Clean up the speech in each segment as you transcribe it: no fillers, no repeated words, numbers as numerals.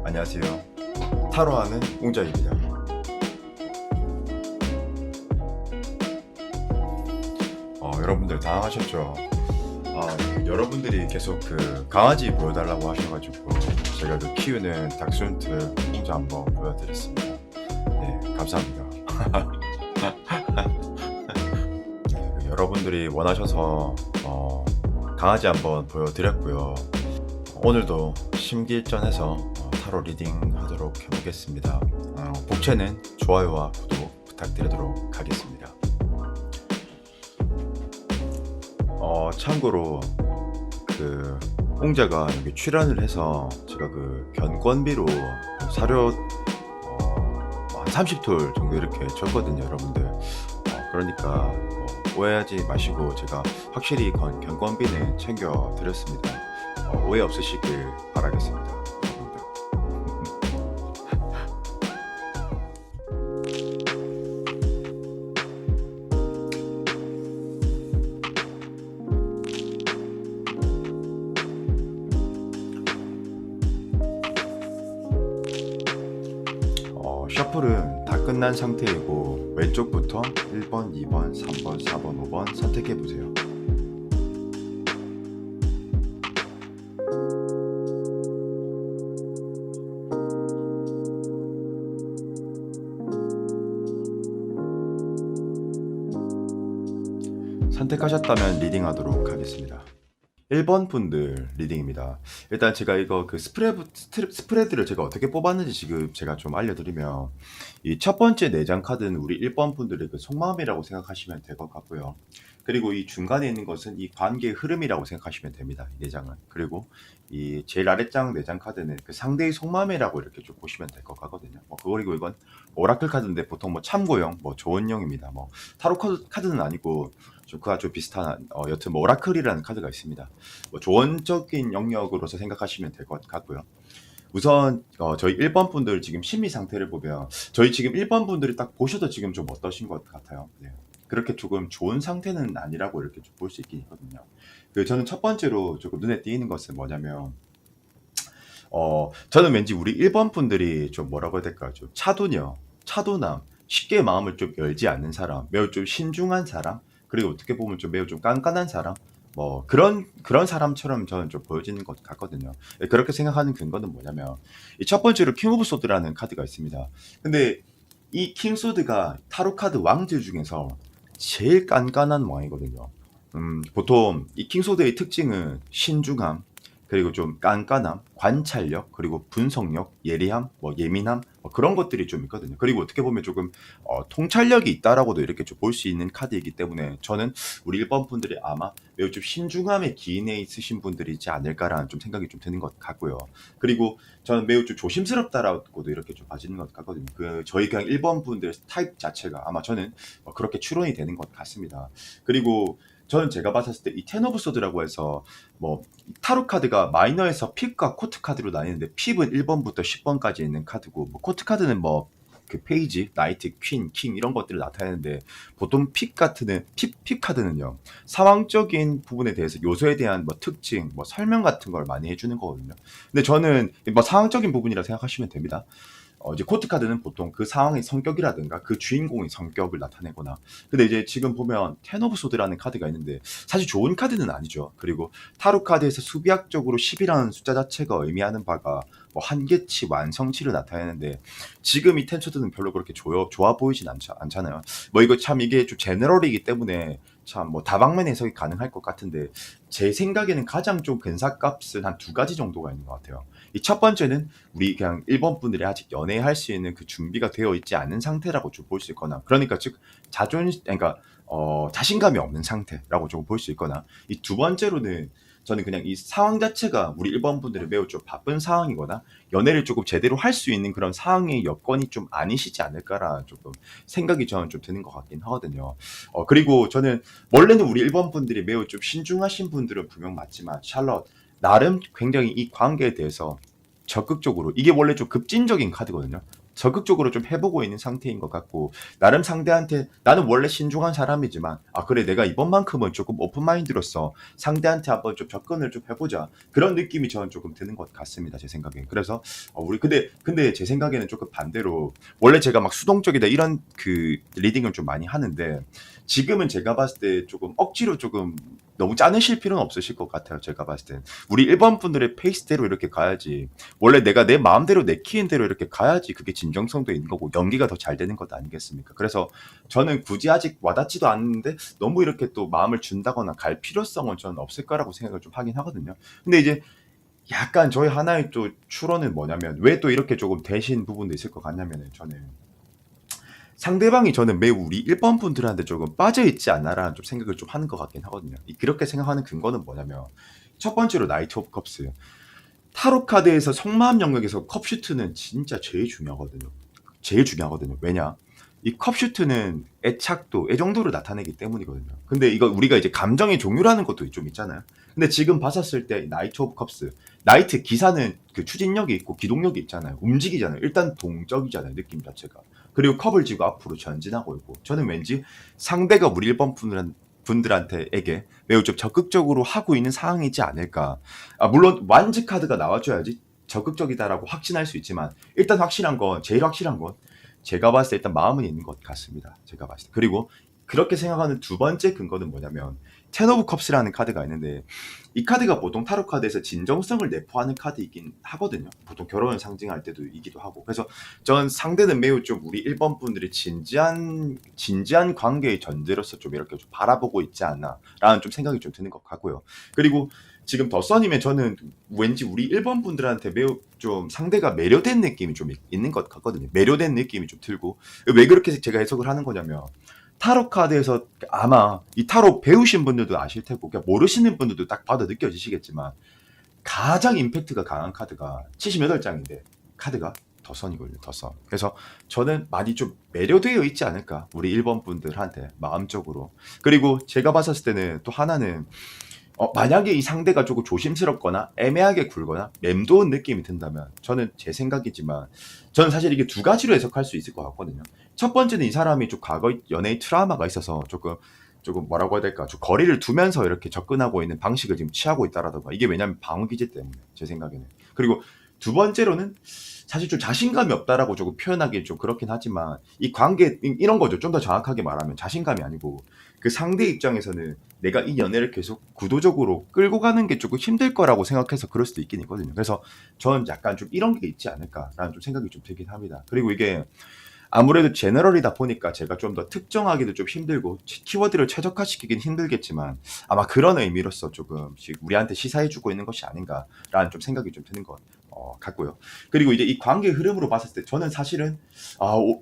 안녕하세요. 타로하는 웅자입니다. 여러분들 당황하셨죠? 여러분들이 계속 그 강아지 보여달라고 하셔가지고 제가 그 키우는 닥스훈트 웅자 한번 보여드렸습니다. 네, 감사합니다. 네, 여러분들이 원하셔서 강아지 한번 보여드렸고요. 오늘도 심기일전해서 타로 리딩 하도록 해보겠습니다. 복채는 좋아요와 구독 부탁드리도록 하겠습니다. 참고로 그 옹자가 여기 출연을 해서 제가 그 견권비로 사료 한 30톨 정도 이렇게 줬거든요, 여러분들. 그러니까 오해하지 마시고 제가 확실히 견권비는 챙겨 드렸습니다. 오해 없으시길 바라겠습니다, 여러분들. 셔플은 다 끝난 상태이고 왼쪽부터 1번, 2번, 3번, 4번, 5번 선택해보세요. 선택하셨다면 리딩하도록 하겠습니다. 1번 분들 리딩입니다. 일단 제가 이거 그 스프레드를 제가 어떻게 뽑았는지 지금 제가 좀 알려드리면, 이 첫 번째 4장 카드는 우리 1번 분들의 그 속마음이라고 생각하시면 될 것 같고요. 그리고 이 중간에 있는 것은 이 관계의 흐름이라고 생각하시면 됩니다, 이 4장은. 그리고 이 제일 아랫장 4장 카드는 그 상대의 속마음이라고 이렇게 좀 보시면 될 것 같거든요. 그리고 이건 오라클 카드인데 보통 뭐 참고용, 뭐 조언용입니다. 뭐 타로 카드는 아니고 좀 그와 좀 비슷한 여튼 뭐 오라클이라는 카드가 있습니다. 뭐 조언적인 영역으로서 생각하시면 될 것 같고요. 우선 저희 1번 분들 지금 심리 상태를 보면 저희 지금 1번 분들이 딱 보셔도 지금 좀 어떠신 것 같아요. 네. 그렇게 조금 좋은 상태는 아니라고 이렇게 좀 볼 수 있긴 있거든요. 저는 첫 번째로 조금 눈에 띄는 것은 뭐냐면, 저는 왠지 우리 1번 분들이 좀 뭐라고 해야 될까요? 좀 차도남, 쉽게 마음을 좀 열지 않는 사람, 매우 좀 신중한 사람, 그리고 어떻게 보면 좀 매우 좀 깐깐한 사람, 뭐 그런 사람처럼 저는 좀 보여지는 것 같거든요. 그렇게 생각하는 근거는 뭐냐면, 이 첫 번째로 킹 오브 소드라는 카드가 있습니다. 근데 이 킹 소드가 타로 카드 왕들 중에서 제일 깐깐한 왕이거든요. 보통 이 킹 소드의 특징은 신중함, 그리고 좀 깐깐함, 관찰력, 그리고 분석력, 예리함, 뭐 예민함, 뭐 그런 것들이 좀 있거든요. 그리고 어떻게 보면 조금 통찰력이 있다라고도 이렇게 좀 볼 수 있는 카드이기 때문에 저는 우리 1번 분들이 아마 매우 좀 신중함에 기인해 있으신 분들이지 않을까라는 좀 생각이 좀 드는 것 같고요. 그리고 저는 매우 좀 조심스럽다라고도 이렇게 좀 봐지는 것 같거든요. 저희 그냥 1번 분들 타입 자체가 아마 저는 그렇게 추론이 되는 것 같습니다. 그리고 저는 제가 봤을 때 이 텐 오브 소드라고 해서 뭐 타로 카드가 마이너에서 픽과 코트 카드로 나뉘는데, 픽은 1번부터 10번까지 있는 카드고, 뭐 코트 카드는 뭐 그 페이지, 나이트, 퀸, 킹 이런 것들을 나타내는데, 보통 픽 카드는요, 상황적인 부분에 대해서 요소에 대한 뭐 특징, 뭐 설명 같은 걸 많이 해주는 거거든요. 근데 저는 뭐 상황적인 부분이라 생각하시면 됩니다. 이제 코트 카드는 보통 그 상황의 성격이라든가 그 주인공의 성격을 나타내거나. 근데 이제 지금 보면 텐 오브 소드라는 카드가 있는데 사실 좋은 카드는 아니죠. 그리고 타로 카드에서 수비학적으로 10이라는 숫자 자체가 의미하는 바가 뭐 한계치, 완성치를 나타내는데, 지금 이 텐 소드는 별로 그렇게 좋아 보이진 않잖아요. 뭐 이거 참 이게 좀 제너럴이기 때문에 참 뭐 다방면 해석이 가능할 것 같은데, 제 생각에는 가장 좀 근사값은 한 2가지 정도가 있는 것 같아요. 이 첫 번째는 우리 그냥 1번 분들이 아직 연애할 수 있는 그 준비가 되어 있지 않은 상태라고 좀 볼 수 있거나, 그러니까 즉 그러니까 자신감이 없는 상태라고 좀 볼 수 있거나, 이 두 번째로는 저는 그냥 이 상황 자체가 우리 1번 분들이 매우 좀 바쁜 상황이거나 연애를 조금 제대로 할 수 있는 그런 상황의 여건이 좀 아니시지 않을까라는 조금 생각이 저는 좀 드는 것 같긴 하거든요. 그리고 저는 원래는 우리 1번 분들이 매우 좀 신중하신 분들은 분명 맞지만, 샬럿 나름 굉장히 이 관계에 대해서 적극적으로, 이게 원래 좀 급진적인 카드거든요. 적극적으로 좀 해보고 있는 상태인 것 같고, 나름 상대한테 나는 원래 신중한 사람이지만 아 그래 내가 이번만큼은 조금 오픈마인드로서 상대한테 한번 좀 접근을 좀 해보자, 그런 느낌이 저는 조금 드는 것 같습니다, 제 생각에. 그래서 우리 근데 제 생각에는 조금 반대로, 원래 제가 막 수동적이다 이런 그 리딩을 좀 많이 하는데, 지금은 제가 봤을 때 조금 억지로 조금 너무 짜내실 필요는 없으실 것 같아요. 제가 봤을 땐 우리 일반 분들의 페이스대로 이렇게 가야지, 원래 내가 내 마음대로 내키는 대로 이렇게 가야지 그게 진정성도 있는 거고 연기가 더 잘 되는 것 아니겠습니까? 그래서 저는 굳이 아직 와닿지도 않는데 너무 이렇게 또 마음을 준다거나 갈 필요성은 저는 없을 거라고 생각을 좀 하긴 하거든요. 근데 이제 약간 저희 하나의 또 추론은 뭐냐면, 왜 또 이렇게 조금 대신 부분도 있을 것 같냐면은, 저는 상대방이 저는 매우 우리 일본 분들한테 조금 빠져 있지 않나라는 좀 생각을 좀 하는 것 같긴 하거든요. 그렇게 생각하는 근거는 뭐냐면, 첫 번째로 나이트 오브 컵스. 타로 카드에서 속마음 영역에서 컵슈트는 진짜 제일 중요하거든요. 제일 중요하거든요. 왜냐? 이 컵슈트는 애착도, 애정도를 나타내기 때문이거든요. 근데 이거 우리가 이제 감정의 종류라는 것도 좀 있잖아요. 근데 지금 봤었을 때 나이트 오브 컵스, 나이트 기사는 그 추진력이 있고 기동력이 있잖아요. 움직이잖아요. 일단 동적이잖아요. 느낌 자체가. 그리고 컵을 쥐고 앞으로 전진하고 있고, 저는 왠지 상대가 우리 일본 분들한테에게 매우 좀 적극적으로 하고 있는 상황이지 않을까. 물론 완즈 카드가 나와줘야지 적극적이다라고 확신할 수 있지만, 일단 확실한 건, 제일 확실한 건 제가 봤을 때 일단 마음은 있는 것 같습니다. 제가 봤을 때. 그리고 그렇게 생각하는 두 번째 근거는 뭐냐면, 텐 오브 컵스라는 카드가 있는데, 이 카드가 보통 타로 카드에서 진정성을 내포하는 카드이긴 하거든요. 보통 결혼을 상징할 때도 이기도 하고. 그래서 전 상대는 매우 좀 우리 일본 분들이 진지한 관계의 전제로서 좀 이렇게 좀 바라보고 있지 않나라는 좀 생각이 좀 드는 것 같고요. 그리고 지금 더 써님의, 저는 왠지 우리 일본 분들한테 매우 좀 상대가 매료된 느낌이 좀 있는 것 같거든요. 매료된 느낌이 좀 들고, 왜 그렇게 제가 해석을 하는 거냐면, 타로 카드에서 아마 이 타로 배우신 분들도 아실 테고, 그러니까 모르시는 분들도 딱 봐도 느껴지시겠지만, 가장 임팩트가 강한 카드가 78장인데 카드가 더선이거든요. 더선. 그래서 저는 많이 좀 매료되어 있지 않을까, 우리 일본 분들한테 마음적으로. 그리고 제가 봤었을 때는 또 하나는, 만약에 이 상대가 조금 조심스럽거나 애매하게 굴거나 맴도는 느낌이 든다면, 저는 제 생각이지만 저는 사실 이게 두 가지로 해석할 수 있을 것 같거든요. 첫 번째는 이 사람이 좀 과거 연애의 트라우마가 있어서 조금 뭐라고 해야 될까, 좀 거리를 두면서 이렇게 접근하고 있는 방식을 지금 취하고 있다라던가, 이게 왜냐면 방어 기제 때문에, 제 생각에는. 그리고 두 번째로는 사실 좀 자신감이 없다라고 조금 표현하기 좀 그렇긴 하지만, 이 관계 이런 거죠. 좀 더 정확하게 말하면 자신감이 아니고, 그 상대 입장에서는 내가 이 연애를 계속 구도적으로 끌고 가는 게 조금 힘들 거라고 생각해서 그럴 수도 있긴 있거든요. 그래서 저는 약간 좀 이런 게 있지 않을까라는 좀 생각이 좀 들긴 합니다. 그리고 이게 아무래도 제너럴이다 보니까 제가 좀 더 특정하기도 좀 힘들고 키워드를 최적화시키긴 힘들겠지만, 아마 그런 의미로서 조금씩 우리한테 시사해주고 있는 것이 아닌가라는 좀 생각이 좀 드는 것 같고요. 그리고 이제 이 관계의 흐름으로 봤을 때 저는 사실은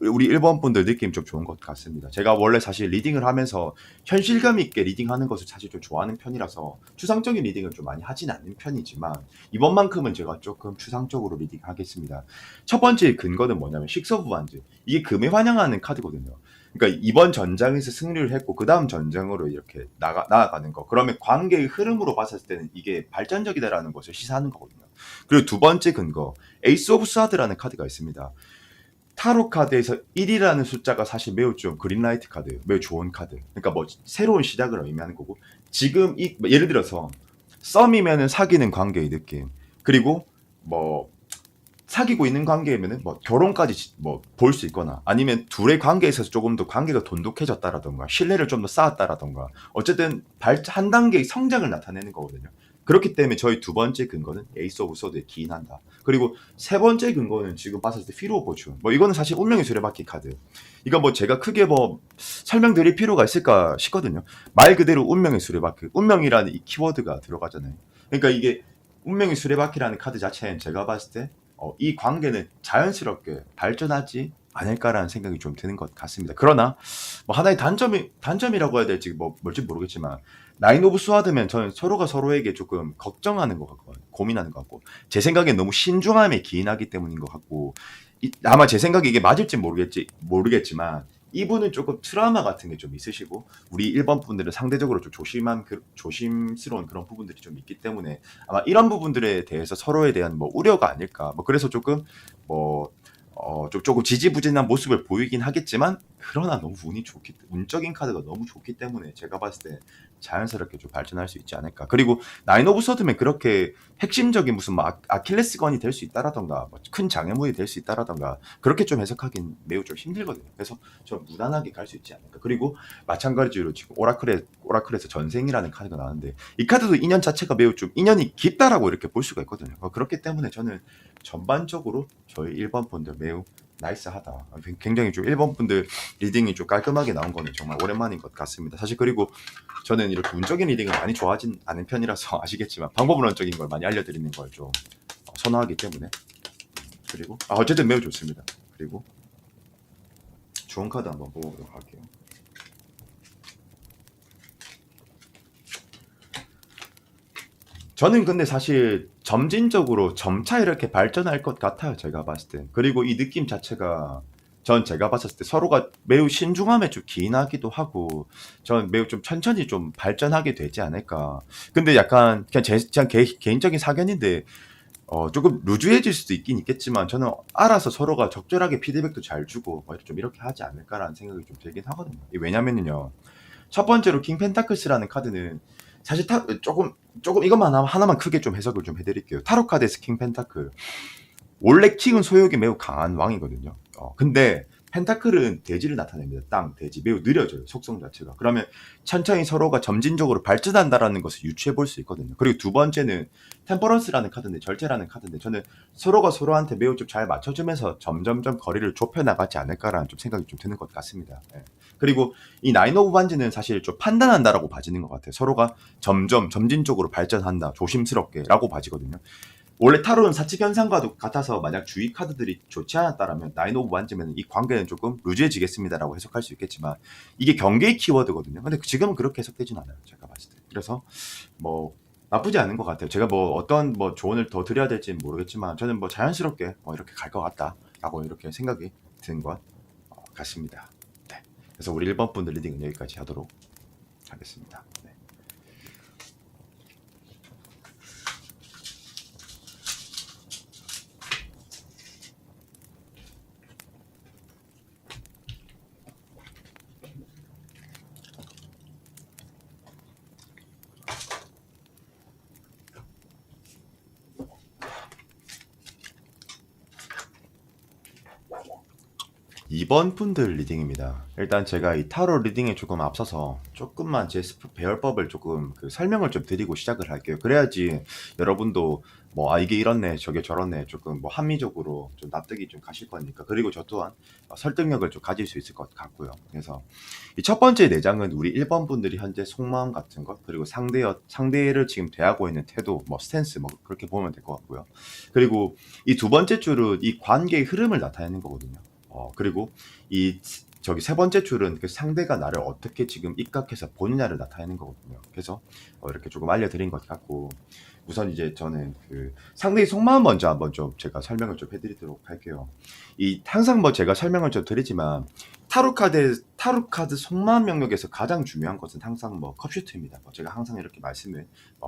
우리 일본 분들 느낌 좀 좋은 것 같습니다. 제가 원래 사실 리딩을 하면서 현실감 있게 리딩하는 것을 사실 좀 좋아하는 편이라서 추상적인 리딩을 좀 많이 하진 않는 편이지만, 이번만큼은 제가 조금 추상적으로 리딩하겠습니다. 첫 번째 근거는 뭐냐면 식스 오브 완즈. 이게 금에 환영하는 카드거든요. 그러니까 이번 전장에서 승리를 했고 그 다음 전장으로 이렇게 나아가는 거. 그러면 관계의 흐름으로 봤을 때는 이게 발전적이다라는 것을 시사하는 거거든요. 그리고 두 번째 근거, 에이스 오브 스와드라는 카드가 있습니다. 타로 카드에서 1이라는 숫자가 사실 매우 좀 그린라이트 카드예요. 매우 좋은 카드. 그러니까 뭐 새로운 시작을 의미하는 거고, 지금 예를 들어서 썸이면은 사귀는 관계의 느낌. 그리고 뭐 사귀고 있는 관계이면은 뭐 결혼까지 뭐 볼 수 있거나, 아니면 둘의 관계에 있어서 조금 더 관계가 돈독해졌다라던가 신뢰를 좀 더 쌓았다라던가, 어쨌든 한 단계의 성장을 나타내는 거거든요. 그렇기 때문에 저희 두 번째 근거는 에이스 오브 소드에 기인한다. 그리고 세 번째 근거는 지금 봤을 때 피로 오브 포춘. 뭐 이거는 사실 운명의 수레바퀴 카드. 이거 뭐 제가 크게 뭐 설명드릴 필요가 있을까 싶거든요. 말 그대로 운명의 수레바퀴. 운명이라는 이 키워드가 들어가잖아요. 그러니까 이게 운명의 수레바퀴라는 카드 자체는 제가 봤을 때 이 관계는 자연스럽게 발전하지 않을까라는 생각이 좀 드는 것 같습니다. 그러나 뭐 하나의 단점이라고 해야 될지 뭐 뭘지 모르겠지만, 나인 오브 스와드면 저는 서로가 서로에게 조금 걱정하는 것 같고 고민하는 것 같고, 제 생각엔 너무 신중함에 기인하기 때문인 것 같고, 아마 제 생각에 이게 맞을지 모르겠지만, 이분은 조금 트라우마 같은 게 좀 있으시고, 우리 일본 분들은 상대적으로 좀 조심스러운 그런 부분들이 좀 있기 때문에, 아마 이런 부분들에 대해서 서로에 대한 뭐 우려가 아닐까. 뭐 그래서 조금 뭐 조금 지지부진한 모습을 보이긴 하겠지만 그러나 너무 운적인 카드가 너무 좋기 때문에 제가 봤을 때 자연스럽게 좀 발전할 수 있지 않을까. 그리고 나인 오브 서드면 그렇게 핵심적인 무슨 뭐 아킬레스건이 될 수 있다라던가 뭐 큰 장애물이 될 수 있다라던가 그렇게 좀 해석하긴 매우 좀 힘들거든요. 그래서 좀 무난하게 갈 수 있지 않을까. 그리고 마찬가지로 지금 오라클에서 전생이라는 카드가 나왔는데 이 카드도 인연 자체가 매우 좀 인연이 깊다라고 이렇게 볼 수가 있거든요. 그렇기 때문에 저는 전반적으로 저희 1번 분들 매우 나이스하다. 굉장히 좀 1번 분들 리딩이 좀 깔끔하게 나온 거는 정말 오랜만인 것 같습니다. 사실 그리고 저는 이렇게 운적인 리딩을 많이 좋아하진 않은 편이라서 아시겠지만 방법론적인 걸 많이 알려드리는 걸 좀 선호하기 때문에 그리고 어쨌든 매우 좋습니다. 그리고 좋은 카드 한번 뽑아보도록 할게요. 저는 근데 사실 점진적으로 점차 이렇게 발전할 것 같아요. 제가 봤을 때. 그리고 이 느낌 자체가 전 제가 봤을 때 서로가 매우 신중함에 좀 기인하기도 하고 전 매우 좀 천천히 좀 발전하게 되지 않을까. 근데 약간 그냥 그냥 개인적인 사견인데 조금 루즈해질 수도 있긴 있겠지만 저는 알아서 서로가 적절하게 피드백도 잘 주고 좀 이렇게 하지 않을까라는 생각이 좀 들긴 하거든요. 왜냐면은요. 첫 번째로 킹 펜타클스라는 카드는 사실 조금 이것만 하나만 크게 좀 해석을 좀 해드릴게요. 타로 카드에서 킹 펜타클 원래 킹은 소욕이 매우 강한 왕이거든요. 근데 펜타클은 대지를 나타냅니다. 땅, 대지 매우 느려져요. 속성 자체가. 그러면 천천히 서로가 점진적으로 발전한다라는 것을 유추해 볼 수 있거든요. 그리고 두 번째는 템퍼런스라는 카드인데 절제라는 카드인데 저는 서로가 서로한테 매우 좀 잘 맞춰주면서 점점점 거리를 좁혀 나가지 않을까라는 좀 생각이 좀 드는 것 같습니다. 예. 그리고 이 나인 오브 반지는 사실 좀 판단한다라고 봐지는 것 같아요. 서로가 점진적으로 발전한다, 조심스럽게라고 봐지거든요. 원래 타로는 사칙 현상과도 같아서 만약 주위 카드들이 좋지 않았다라면 나인 오브 완즈면 이 관계는 조금 루즈해지겠습니다라고 해석할 수 있겠지만 이게 경계의 키워드거든요. 근데 지금은 그렇게 해석되진 않아요. 제가 봤을 때. 그래서 뭐 나쁘지 않은 것 같아요. 제가 뭐 어떤 뭐 조언을 더 드려야 될지는 모르겠지만 저는 뭐 자연스럽게 뭐 이렇게 갈 것 같다라고 이렇게 생각이 드는 것 같습니다. 네. 그래서 우리 1번 분들 리딩은 여기까지 하도록 하겠습니다. 네. 이번 분들 리딩입니다. 일단 제가 이 타로 리딩에 조금 앞서서 조금만 제 배열법을 조금 설명을 좀 드리고 시작을 할게요. 그래야지 여러분도 뭐 이게 이렇네 저게 저렇네 조금 뭐 합리적으로 좀 납득이 좀 가실 거니까. 그리고 저 또한 설득력을 좀 가질 수 있을 것 같고요. 그래서 이 첫 번째 내장은 우리 1번 분들이 현재 속마음 같은 것 그리고 상대를 지금 대하고 있는 태도 뭐 스탠스 뭐 그렇게 보면 될 것 같고요. 그리고 이 두 번째 줄은 이 관계의 흐름을 나타내는 거거든요. 그리고 이 저기 세 번째 줄은 그 상대가 나를 어떻게 지금 입각해서 보느냐를 나타내는 거거든요. 그래서 이렇게 조금 알려드린 것 같고 우선 이제 저는 그 상대의 속마음 먼저 한번 좀 제가 설명을 좀 해드리도록 할게요. 이 항상 뭐 제가 설명을 좀 드리지만 타로 카드 속마음 영역에서 가장 중요한 것은 항상 뭐 컵슈트입니다. 뭐 제가 항상 이렇게 말씀을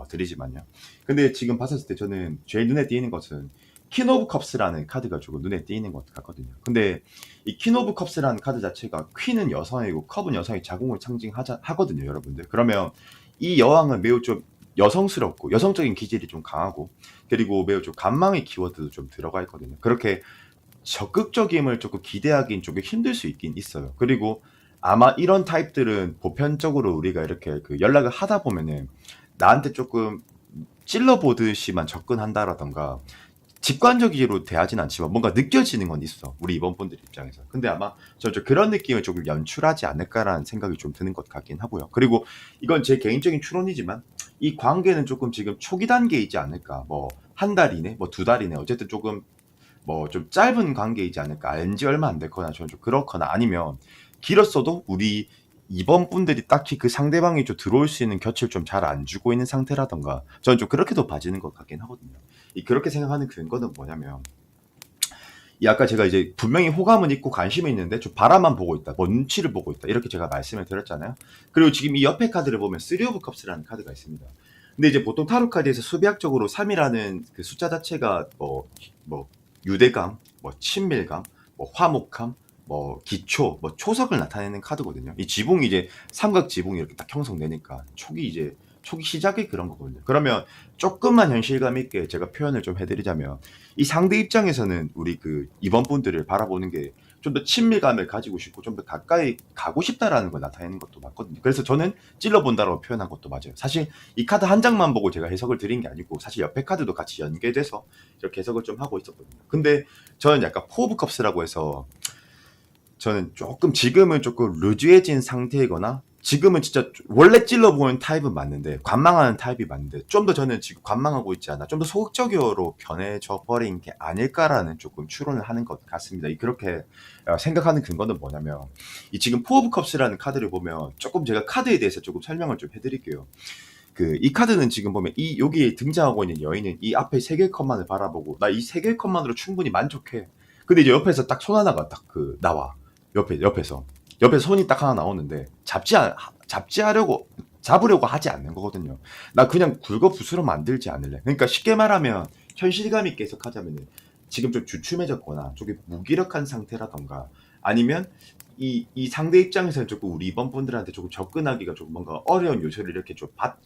드리지만요. 근데 지금 봤을 때 저는 제일 눈에 띄는 것은 퀸 오브 컵스라는 카드가 조금 눈에 띄는 것 같거든요. 근데 이 퀸 오브 컵스라는 카드 자체가 퀸은 여성이고 컵은 여성의 자궁을 상징하거든요, 여러분들. 그러면 이 여왕은 매우 좀 여성스럽고 여성적인 기질이 좀 강하고 그리고 매우 좀 간망의 키워드도 좀 들어가 있거든요. 그렇게 적극적임을 조금 기대하기는 조금 힘들 수 있긴 있어요. 그리고 아마 이런 타입들은 보편적으로 우리가 이렇게 연락을 하다 보면은 나한테 조금 찔러보듯이만 접근한다라던가 직관적으로 대하진 않지만 뭔가 느껴지는 건 있어. 우리 이번 분들 입장에서. 근데 아마 그런 느낌을 조금 연출하지 않을까라는 생각이 좀 드는 것 같긴 하고요. 그리고 이건 제 개인적인 추론이지만 이 관계는 조금 지금 초기 단계이지 않을까. 뭐 한 달 이내, 뭐 두 달 이내 어쨌든 조금 뭐 좀 짧은 관계이지 않을까. 알지 얼마 안 됐거나 저는 좀 그렇거나 아니면 길었어도 우리 이번 분들이 딱히 그 상대방이 좀 들어올 수 있는 곁을 좀 잘 안 주고 있는 상태라던가 저는 좀 그렇게도 봐지는 것 같긴 하거든요. 그렇게 생각하는 근거는 뭐냐면 이 아까 제가 이제 분명히 호감은 있고 관심이 있는데 좀 바라만 보고 있다. 뭐 눈치를 보고 있다. 이렇게 제가 말씀을 드렸잖아요. 그리고 지금 이 옆에 카드를 보면 3 오브 컵스라는 카드가 있습니다. 근데 이제 보통 타로 카드에서 수비학적으로 3이라는 그 숫자 자체가 뭐 유대감, 뭐 친밀감, 뭐 화목함, 뭐 기초, 뭐 초석을 나타내는 카드거든요. 이 지붕이 이제 삼각 지붕이 이렇게 딱 형성되니까 초기 시작이 그런 거거든요. 그러면 조금만 현실감 있게 제가 표현을 좀 해드리자면 이 상대 입장에서는 우리 그 이번 분들을 바라보는 게 좀 더 친밀감을 가지고 싶고 좀 더 가까이 가고 싶다라는 걸 나타내는 것도 맞거든요. 그래서 저는 찔러본다라고 표현한 것도 맞아요. 사실 이 카드 한 장만 보고 제가 해석을 드린 게 아니고 사실 옆에 카드도 같이 연계돼서 이렇게 해석을 좀 하고 있었거든요. 근데 저는 약간 포 오브 컵스라고 해서 저는 조금 지금은 조금 루즈해진 상태이거나 지금은 진짜 원래 찔러보는 타입은 맞는데 관망하는 타입이 맞는데 좀 더 저는 지금 관망하고 있지 않아 좀 더 소극적으로 변해져 버린 게 아닐까라는 조금 추론을 하는 것 같습니다. 그렇게 생각하는 근거는 뭐냐면 이 지금 포 오브 컵스라는 카드를 보면 조금 제가 카드에 대해서 조금 설명을 좀 해드릴게요. 그 이 카드는 지금 보면 이 여기에 등장하고 있는 여인은 이 앞에 세 개의 컵만을 바라보고 나 이 세 개의 컵만으로 충분히 만족해. 근데 이제 옆에서 딱 손 하나가 딱 그 나와. 옆에서 손이 딱 하나 나오는데 잡으려고 하지 않는 거거든요. 나 그냥 굵어 부스러 만들지 않을래. 그러니까 쉽게 말하면 현실감 있게 해석하자면은 지금 좀 주춤해졌거나 조금 무기력한 상태라던가 아니면 이 상대 입장에서는 조금 우리 이번 분들한테 조금 접근하기가 조금 뭔가 어려운 요소를 이렇게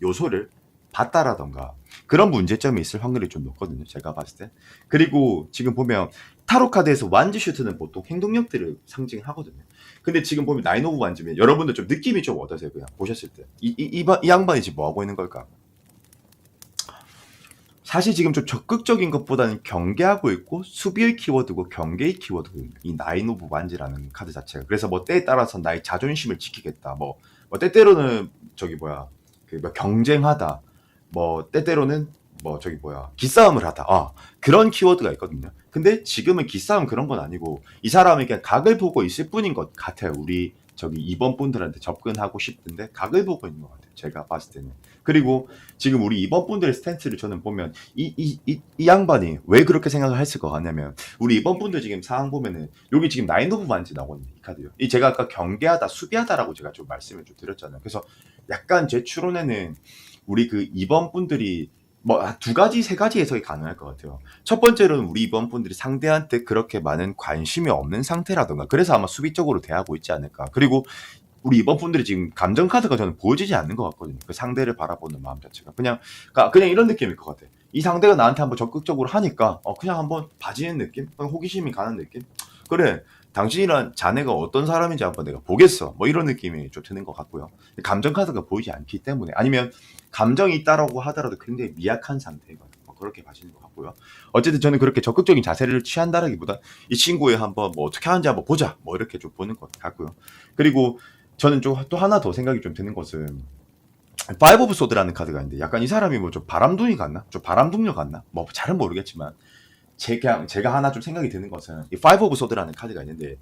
요소를 봤다라던가 그런 문제점이 있을 확률이 좀 높거든요. 제가 봤을 때. 그리고 지금 보면 타로 카드에서 완즈 슈트는 보통 행동력들을 상징하거든요. 근데 지금 보면 나인 오브 완즈면 여러분들 좀 느낌이 좀 어떠세요? 그냥 보셨을 때. 이 양반이 지금 뭐 하고 있는 걸까? 사실 지금 좀 적극적인 것보다는 경계하고 있고 수비의 키워드고 경계의 키워드고 이 나인 오브 완즈라는 카드 자체가 그래서 뭐 때에 따라서 나의 자존심을 지키겠다 뭐 때때로는 저기 뭐야 뭐 경쟁하다 뭐 때때로는 뭐 저기 뭐야 기싸움을 하다 그런 키워드가 있거든요. 근데 지금은 기싸움 그런 건 아니고 이 사람이 그냥 각을 보고 있을 뿐인 것 같아요. 우리 저기 이번 분들한테 접근하고 싶은데 각을 보고 있는 것 같아요. 제가 봤을 때는. 그리고 지금 우리 이번 분들의 스탠스를 저는 보면 이 양반이 왜 그렇게 생각을 했을 것 같냐면 우리 이번 분들 지금 상황 보면은 여기 지금 나인 오브 반지 나오거든요. 이 카드요. 이 제가 아까 경계하다 수비하다라고 제가 좀 말씀을 좀 드렸잖아요. 그래서 약간 제 추론에는 우리 그 이번 분들이 뭐 두 가지 세 가지 해석이 가능할 것 같아요. 첫 번째로는 우리 이번 분들이 상대한테 그렇게 많은 관심이 없는 상태라던가 그래서 아마 수비적으로 대하고 있지 않을까. 그리고 우리 이번 분들이 지금 감정 카드가 저는 보여지지 않는 것 같거든요. 그 상대를 바라보는 마음 자체가 그냥 이런 느낌일 것 같아. 이 상대가 나한테 한번 적극적으로 하니까 그냥 한번 봐지는 느낌, 그냥 호기심이 가는 느낌. 그래, 당신이란 자네가 어떤 사람인지 한번 내가 보겠어. 뭐 이런 느낌이 좀 드는 것 같고요. 감정 카드가 보이지 않기 때문에 아니면 감정이 있다라고 하더라도 굉장히 미약한 상태거든요. 그렇게 봐지는 것 같고요. 어쨌든 저는 그렇게 적극적인 자세를 취한다라기보다 이 친구의 한번 뭐 어떻게 하는지 한번 보자. 뭐 이렇게 좀 보는 것 같고요. 그리고 저는 좀 또 하나 더 생각이 좀 드는 것은 파이브 오브 소드라는 카드가 있는데 약간 이 사람이 뭐 좀 바람둥이 같나? 좀 바람둥녀 같나? 뭐 잘은 모르겠지만 제가 하나 좀 생각이 드는 것은 이 파이브 오브 소드라는 카드가 있는데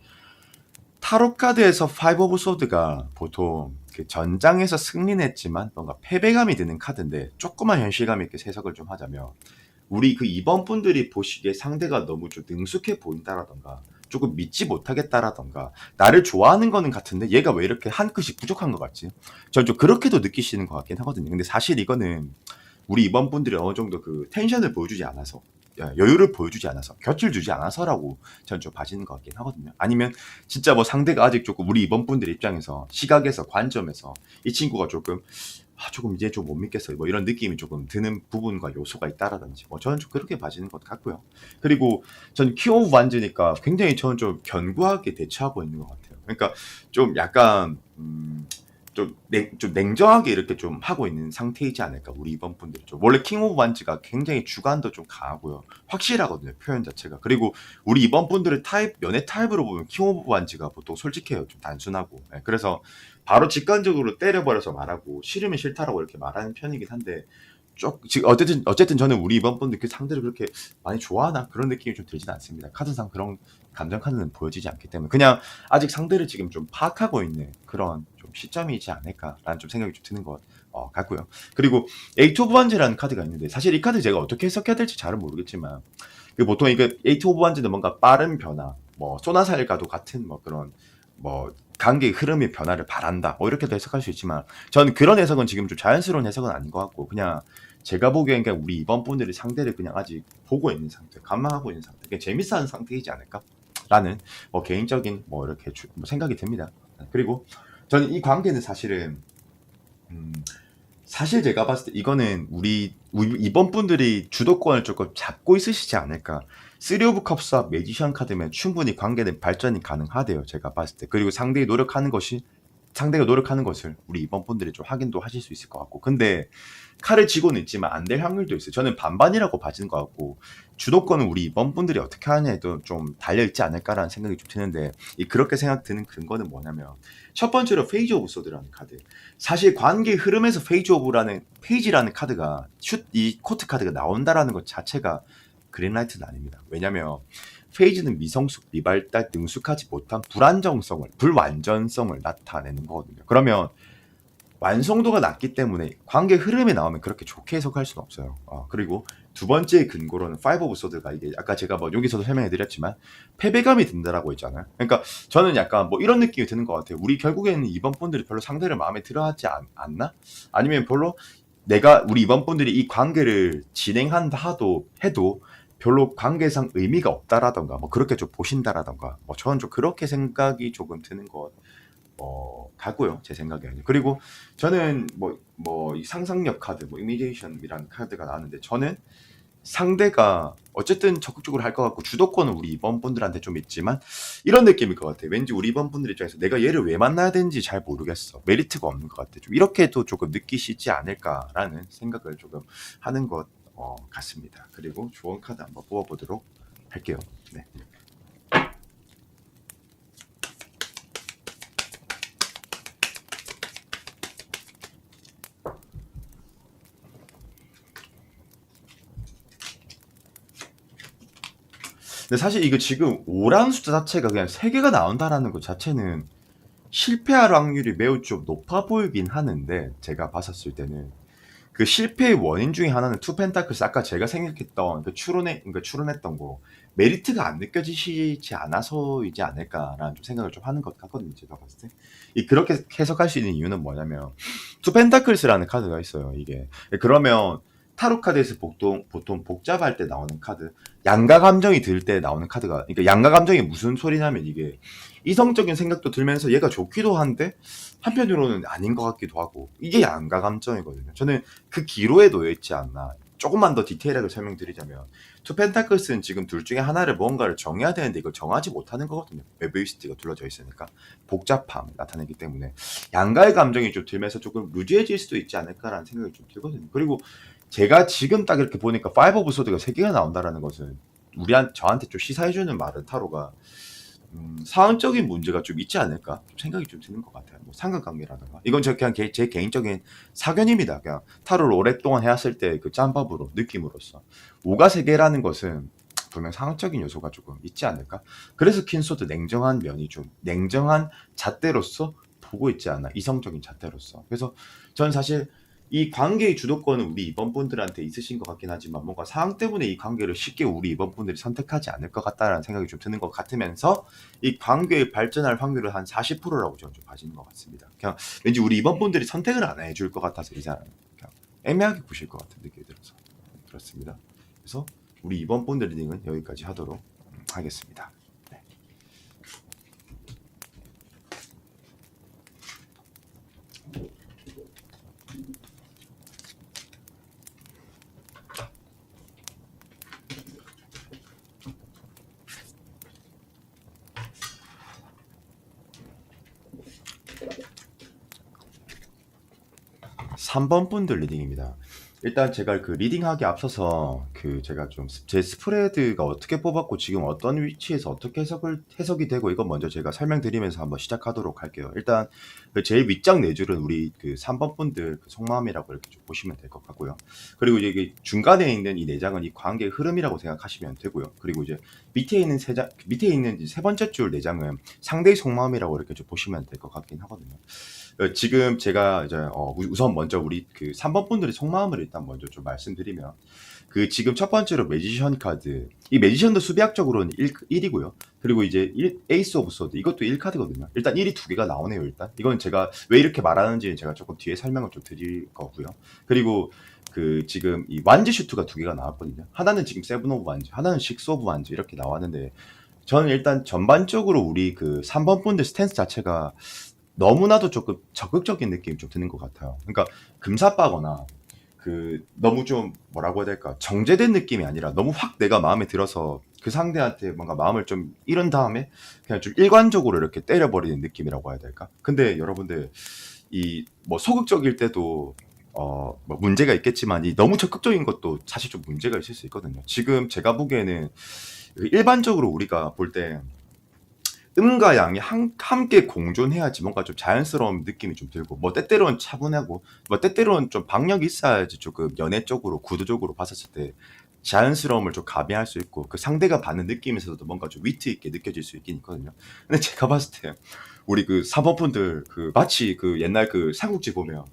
타로 카드에서 파이브 오브 소드가 보통 그 전장에서 승리했지만 뭔가 패배감이 드는 카드인데 조금만 현실감 있게 해석을 좀 하자면 우리 그 이번 분들이 보시기에 상대가 너무 좀 능숙해 보인다라던가 조금 믿지 못하겠다라던가 나를 좋아하는 거는 같은데 얘가 왜 이렇게 한 끗이 부족한 것 같지? 저는 좀 그렇게도 느끼시는 것 같긴 하거든요. 근데 사실 이거는 우리 이번 분들이 어느 정도 그 텐션을 보여주지 않아서 여유를 보여주지 않아서 곁을 주지 않아서라고 저는 좀 봐지는 것 같긴 하거든요. 아니면 진짜 뭐 상대가 아직 조금 우리 이번 분들 입장에서 시각에서 관점에서 이 친구가 조금 이제 좀 못 믿겠어요. 뭐 이런 느낌이 조금 드는 부분과 요소가 있다라든지 뭐 저는 좀 그렇게 봐지는 것 같고요. 그리고 전 키 오브 완즈니까 굉장히 저는 좀 견고하게 대처하고 있는 것 같아요. 그러니까 좀 약간 좀 냉정하게 이렇게 좀 하고 있는 상태이지 않을까 우리 이번 분들이 좀 원래 킹 오브 완즈가 굉장히 주관도 좀 강하고요 확실하거든요 표현 자체가 그리고 우리 이번 분들의 타입 연애 타입으로 보면 킹 오브 완즈가 보통 솔직해요 좀 단순하고 그래서 바로 직관적으로 때려버려서 말하고 싫으면 싫다라고 이렇게 말하는 편이긴 한데 지금 어쨌든 저는 우리 이번 분들 그 상대를 그렇게 많이 좋아하나 그런 느낌이 좀 들진 않습니다. 카드상 그런 감정 카드는 보여지지 않기 때문에 그냥 아직 상대를 지금 좀 파악하고 있는 그런 좀 시점이지 않을까라는 좀 생각이 좀 드는 것 같고요. 그리고 에이트 오브 완즈라는 카드가 있는데 사실 이 카드 제가 어떻게 해석해야 될지 잘은 모르겠지만 보통 이게 에이트 오브 완즈는 뭔가 빠른 변화, 뭐 소나살과도 같은 뭐 그런 뭐 관계의 흐름의 변화를 바란다. 뭐 이렇게도 해석할 수 있지만 저는 그런 해석은 지금 좀 자연스러운 해석은 아닌 것 같고 그냥 제가 보기엔 그냥 우리 이번 분들이 상대를 그냥 아직 보고 있는 상태, 감망하고 있는 상태, 그냥 재밌어하는 상태이지 않을까라는 라는 개인적인 이렇게 생각이 듭니다. 그리고 저는 이 관계는 사실은 음, 사실 제가 봤을 때 이거는 우리 이번 분들이 주도권을 조금 잡고 있으시지 않을까. 쓰리 오브 컵스와 매지션 카드면 충분히 관계는 발전이 가능하대요. 제가 봤을 때. 그리고 상대가 노력하는 것을 우리 이번 분들이 좀 확인도 하실 수 있을 것 같고. 근데 칼을 쥐고는 있지만 안 될 확률도 있어요. 저는 반반이라고 봐지는 것 같고, 주도권은 우리 이번 분들이 어떻게 하냐에도 좀 달려있지 않을까라는 생각이 좀 드는데, 그렇게 생각 드는 근거는 뭐냐면, 첫 번째로 페이지 오브 소드라는 카드. 사실 관계 흐름에서 페이지라는 카드가 이 코트 카드가 나온다라는 것 자체가 그린라이트는 아닙니다. 왜냐면 페이지는 미성숙, 미발달, 능숙하지 못한 불완전성을 나타내는 거거든요. 그러면 완성도가 낮기 때문에 관계 흐름에 나오면 그렇게 좋게 해석할 수는 없어요. 그리고 두 번째 근거로는 파이브 오브 소드가 이게 아까 제가 여기서도 설명해 드렸지만 패배감이 든다라고 했잖아요. 그러니까 저는 약간 이런 느낌이 드는 것 같아요. 우리 결국에는 이번 분들이 별로 상대를 마음에 들어 하지 않나? 아니면 별로 우리 이번 분들이 이 관계를 진행한다 해도 별로 관계상 의미가 없다라던가 그렇게 좀 보신다라던가 저는 좀 그렇게 생각이 조금 드는 것 같고요. 제 생각에는. 그리고 저는 이 상상력 카드, 이미테이션이라는 카드가 나왔는데, 저는 상대가 어쨌든 적극적으로 할 것 같고 주도권은 우리 이번 분들한테 좀 있지만 이런 느낌일 것 같아. 왠지 우리 이번 분들 입장에서 내가 얘를 왜 만나야 되는지 잘 모르겠어. 메리트가 없는 것 같아. 좀 이렇게도 조금 느끼시지 않을까라는 생각을 조금 하는 것 같습니다. 그리고 조언 카드 한번 뽑아보도록 할게요. 네. 근데 사실 이거 지금 5라는 숫자 자체가 그냥 3개가 나온다라는 것 자체는 실패할 확률이 매우 좀 높아 보이긴 하는데, 제가 봤었을 때는 그 실패의 원인 중에 하나는 투 펜타클스, 아까 제가 생각했던 추론했던 거 메리트가 안 느껴지시지 않아서이지 않을까라는 좀 생각을 좀 하는 것 같거든요. 제가 봤을 때 그렇게 해석할 수 있는 이유는 뭐냐면, 투 펜타클스라는 카드가 있어요. 이게 그러면 타로 카드에서 보통 복잡할 때 나오는 카드, 양가 감정이 들 때 나오는 카드가, 그러니까 양가 감정이 무슨 소리냐면, 이게 이성적인 생각도 들면서 얘가 좋기도 한데 한편으로는 아닌 것 같기도 하고, 이게 양가 감정이거든요. 저는 그 기로에 놓여 있지 않나. 조금만 더 디테일하게 설명드리자면, 투 펜타클스는 지금 둘 중에 하나를 뭔가를 정해야 되는데 이걸 정하지 못하는 거거든요. 메비우스티가 둘러져 있으니까 복잡함 나타내기 때문에 양가의 감정이 좀 들면서 조금 루즈해질 수도 있지 않을까라는 생각이 좀 들거든요. 그리고 제가 지금 딱 이렇게 보니까 파이브 오브 소드가 3개가 나온다라는 것은 저한테 좀 시사해주는 말은, 타로가 사안적인 문제가 좀 있지 않을까 좀 생각이 좀 드는 것 같아요. 상관관계라든가, 이건 그냥 제 개인적인 사견입니다. 그냥 타로를 오랫동안 해왔을 때 그 짬밥으로 느낌으로써 5가 3개라는 것은 분명 상황적인 요소가 조금 있지 않을까. 그래서 퀸소드 냉정한 잣대로서 보고 있지 않나, 이성적인 잣대로서. 그래서 저는 사실 이 관계의 주도권은 우리 이번 분들한테 있으신 것 같긴 하지만, 뭔가 상황 때문에 이 관계를 쉽게 우리 이번 분들이 선택하지 않을 것 같다라는 생각이 좀 드는 것 같으면서, 이 관계의 발전할 확률은 한 40%라고 저는 좀 봐지는 것 같습니다. 그냥 왠지 우리 이번 분들이 선택을 안 해줄 것 같아서 이 사람은 그냥 애매하게 보실 것 같은 느낌이 들어서 그렇습니다. 그래서 우리 이번 분들 리딩은 여기까지 하도록 하겠습니다. 3번 분들 리딩입니다. 일단 제가 그 리딩하기 앞서서 제가 좀 제 스프레드가 어떻게 뽑았고 지금 어떤 위치에서 어떻게 해석이 되고, 이건 먼저 제가 설명드리면서 한번 시작하도록 할게요. 일단 제일 윗장 네 줄은 우리 3번 분들 속마음이라고 이렇게 좀 보시면 될 것 같고요. 그리고 이제 이게 중간에 있는 이 네 장은 이 관계의 흐름이라고 생각하시면 되고요. 그리고 이제 밑에 있는 세 번째 줄 네 장은 상대의 속마음이라고 이렇게 좀 보시면 될 것 같긴 하거든요. 지금 제가 이제 우선 먼저 우리 3번 분들의 속마음을 일단 먼저 좀 말씀드리면, 지금 첫 번째로 매지션 카드, 이 매지션도 수비학적으로는 1이고요. 그리고 이제 에이스 오브 소드, 이것도 1카드거든요. 일단 1이 2개가 나오네요. 일단 이건 제가 왜 이렇게 말하는지는 제가 조금 뒤에 설명을 좀 드릴 거고요. 그리고 지금 이 완즈 슈트가 2개가 나왔거든요. 하나는 지금 세븐 오브 완즈, 하나는 식스 오브 완즈 이렇게 나왔는데, 저는 일단 전반적으로 우리 그 3번 분들 스탠스 자체가 너무나도 조금 적극적인 느낌이 좀 드는 것 같아요. 그러니까 금사빠거나 그 너무 좀 뭐라고 해야 될까 정제된 느낌이 아니라 너무 확 내가 마음에 들어서 그 상대한테 뭔가 마음을 좀 잃은 다음에 그냥 좀 일관적으로 이렇게 때려버리는 느낌이라고 해야 될까? 근데 여러분들 이 뭐 소극적일 때도 뭐 문제가 있겠지만 이 너무 적극적인 것도 사실 좀 문제가 있을 수 있거든요. 지금 제가 보기에는 그 일반적으로 우리가 볼 때 음과 양이 함께 공존해야지 뭔가 좀 자연스러운 느낌이 좀 들고 뭐 때때로는 차분하고 뭐 때때로는 좀 박력이 있어야지 조금 연애 쪽으로 구도적으로 봤었을 때 자연스러움을 좀 가미할 수 있고 그 상대가 받는 느낌에서도 뭔가 좀 위트 있게 느껴질 수 있긴 있거든요. 근데 제가 봤을 때 우리 그 사모분들 그 마치 그 옛날 그 삼국지 보면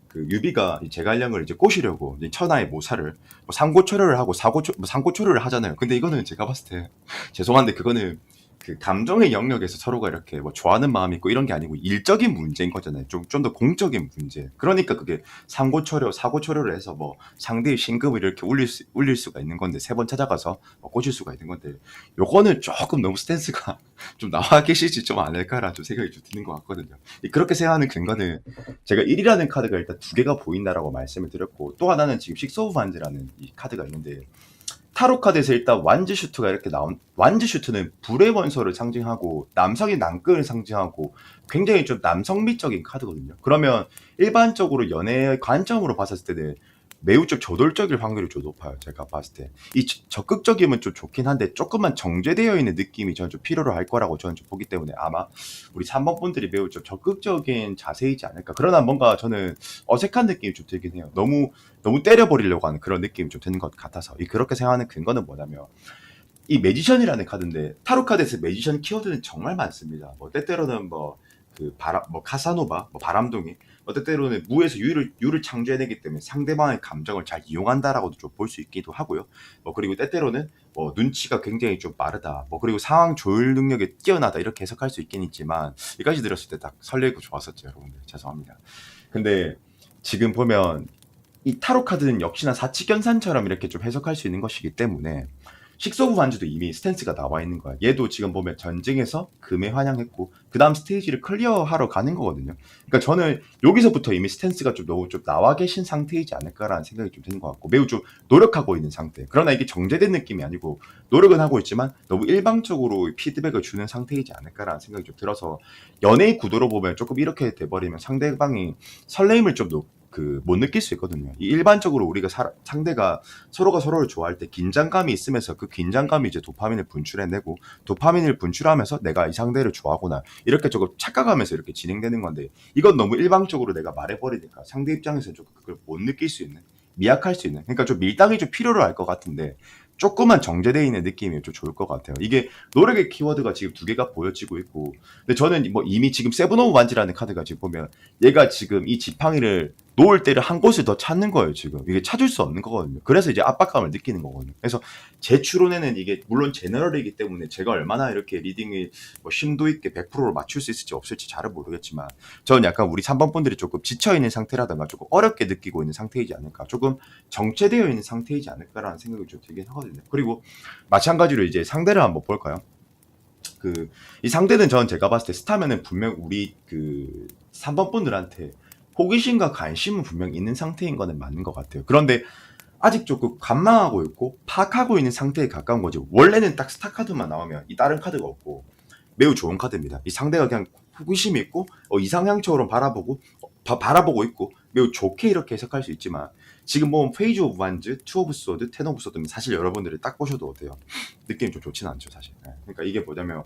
그 유비가 이 제갈량을 이제 꼬시려고 이제 천하의 모사를 뭐 상고초려를 하고 상고초려를 하잖아요. 근데 이거는 제가 봤을 때 죄송한데 그거는 그 감정의 영역에서 서로가 이렇게 뭐 좋아하는 마음이 있고 이런 게 아니고 일적인 문제인 거잖아요. 좀 더 공적인 문제. 그러니까 그게 상고초려, 사고초려를 해서 뭐 상대의 신금을 이렇게 울릴 수가 있는 건데 세 번 찾아가서 뭐 꼬실 수가 있는 건데 요거는 조금 너무 스탠스가 좀 나와 계시지 좀 않을까라는 좀 생각이 좀 드는 것 같거든요. 그렇게 생각하는 근거는 제가 1이라는 카드가 일단 두 개가 보인다라고 말씀을 드렸고 또 하나는 지금 식스 오브 반즈라는 이 카드가 있는데 타로 카드에서 일단 완즈 슈트가 이렇게 나온 완즈 슈트는 불의 원소를 상징하고 남성의 남권을 상징하고 굉장히 좀 남성미적인 카드거든요. 그러면 일반적으로 연애의 관점으로 봤을 때는 매우 좀 저돌적일 확률이 좀 높아요. 제가 봤을 때. 이 적극적이면 좀 좋긴 한데 조금만 정제되어 있는 느낌이 저는 좀 필요로 할 거라고 저는 좀 보기 때문에 아마 우리 3번 분들이 매우 좀 적극적인 자세이지 않을까. 그러나 뭔가 저는 어색한 느낌이 좀 들긴 해요. 너무 때려버리려고 하는 그런 느낌이 좀 드는 것 같아서 그렇게 생각하는 근거는 뭐냐면 이 매지션이라는 카드인데 타로 카드에서 매지션 키워드는 정말 많습니다. 뭐 때때로는 뭐 그 바람 뭐 카사노바 뭐 바람둥이 때때로는 무에서 유를 창조해내기 때문에 상대방의 감정을 잘 이용한다라고도 좀 볼 수 있기도 하고요. 뭐 그리고 때때로는 뭐 눈치가 굉장히 좀 빠르다. 뭐 그리고 상황 조율 능력이 뛰어나다 이렇게 해석할 수 있긴 있지만 여기까지 들었을 때 딱 설레고 좋았었죠, 여러분들. 죄송합니다. 근데 지금 보면 이 타로 카드는 역시나 사치견산처럼 이렇게 좀 해석할 수 있는 것이기 때문에 식소부 반주도 이미 스탠스가 나와 있는 거야. 얘도 지금 보면 전쟁에서 금에 환영했고 그 다음 스테이지를 클리어하러 가는 거거든요. 그러니까 저는 여기서부터 이미 스탠스가 좀 너무 좀 나와 계신 상태이지 않을까라는 생각이 좀 드는 것 같고 매우 좀 노력하고 있는 상태. 그러나 이게 정제된 느낌이 아니고 노력은 하고 있지만 너무 일방적으로 피드백을 주는 상태이지 않을까라는 생각이 좀 들어서 연애의 구도로 보면 조금 이렇게 돼버리면 상대방이 설레임을 좀 못 느낄 수 있거든요. 일반적으로 우리가 상대가 서로가 서로를 좋아할 때 긴장감이 있으면서 그 긴장감이 이제 도파민을 분출해내고 도파민을 분출하면서 내가 이 상대를 좋아하구나 이렇게 조금 착각하면서 이렇게 진행되는 건데 이건 너무 일방적으로 내가 말해버리니까 상대 입장에서는 조금 그걸 못 느낄 수 있는 미약할 수 있는 그러니까 좀 밀당이 좀 필요로 할 것 같은데 조금만 정제되어 있는 느낌이 좀 좋을 것 같아요. 이게 노력의 키워드가 지금 두 개가 보여지고 있고 근데 저는 뭐 이미 지금 세븐 오브 완지라는 카드가 지금 보면 얘가 지금 이 지팡이를 놓을 때를 한 곳을 더 찾는 거예요, 지금. 이게 찾을 수 없는 거거든요. 그래서 이제 압박감을 느끼는 거거든요. 그래서 제 추론에는 이게 물론 제너럴이기 때문에 제가 얼마나 이렇게 리딩이 뭐 심도 있게 100%로 맞출 수 있을지 없을지 잘은 모르겠지만 저는 약간 우리 3번 분들이 조금 지쳐있는 상태라든가 조금 어렵게 느끼고 있는 상태이지 않을까. 조금 정체되어 있는 상태이지 않을까라는 생각이 좀 들긴 하거든요. 그리고 마찬가지로 이제 상대를 한번 볼까요? 이 상대는 제가 봤을 때 스타면은 분명 우리 그 3번 분들한테 호기심과 관심은 분명 있는 상태인 거는 맞는 것 같아요. 그런데 아직 조금 관망하고 있고 파악하고 있는 상태에 가까운 거죠. 원래는 딱 스타 카드만 나오면 이 다른 카드가 없고 매우 좋은 카드입니다. 이 상대가 그냥 호기심이 있고 이상향처럼 바라보고 있고 매우 좋게 이렇게 해석할 수 있지만 지금 보면 페이지 오브 완즈, 투 오브 소드, 텐 오브 소드는 사실 여러분들이 딱 보셔도 어때요? 느낌이 좀 좋지는 않죠, 사실. 그러니까 이게 뭐냐면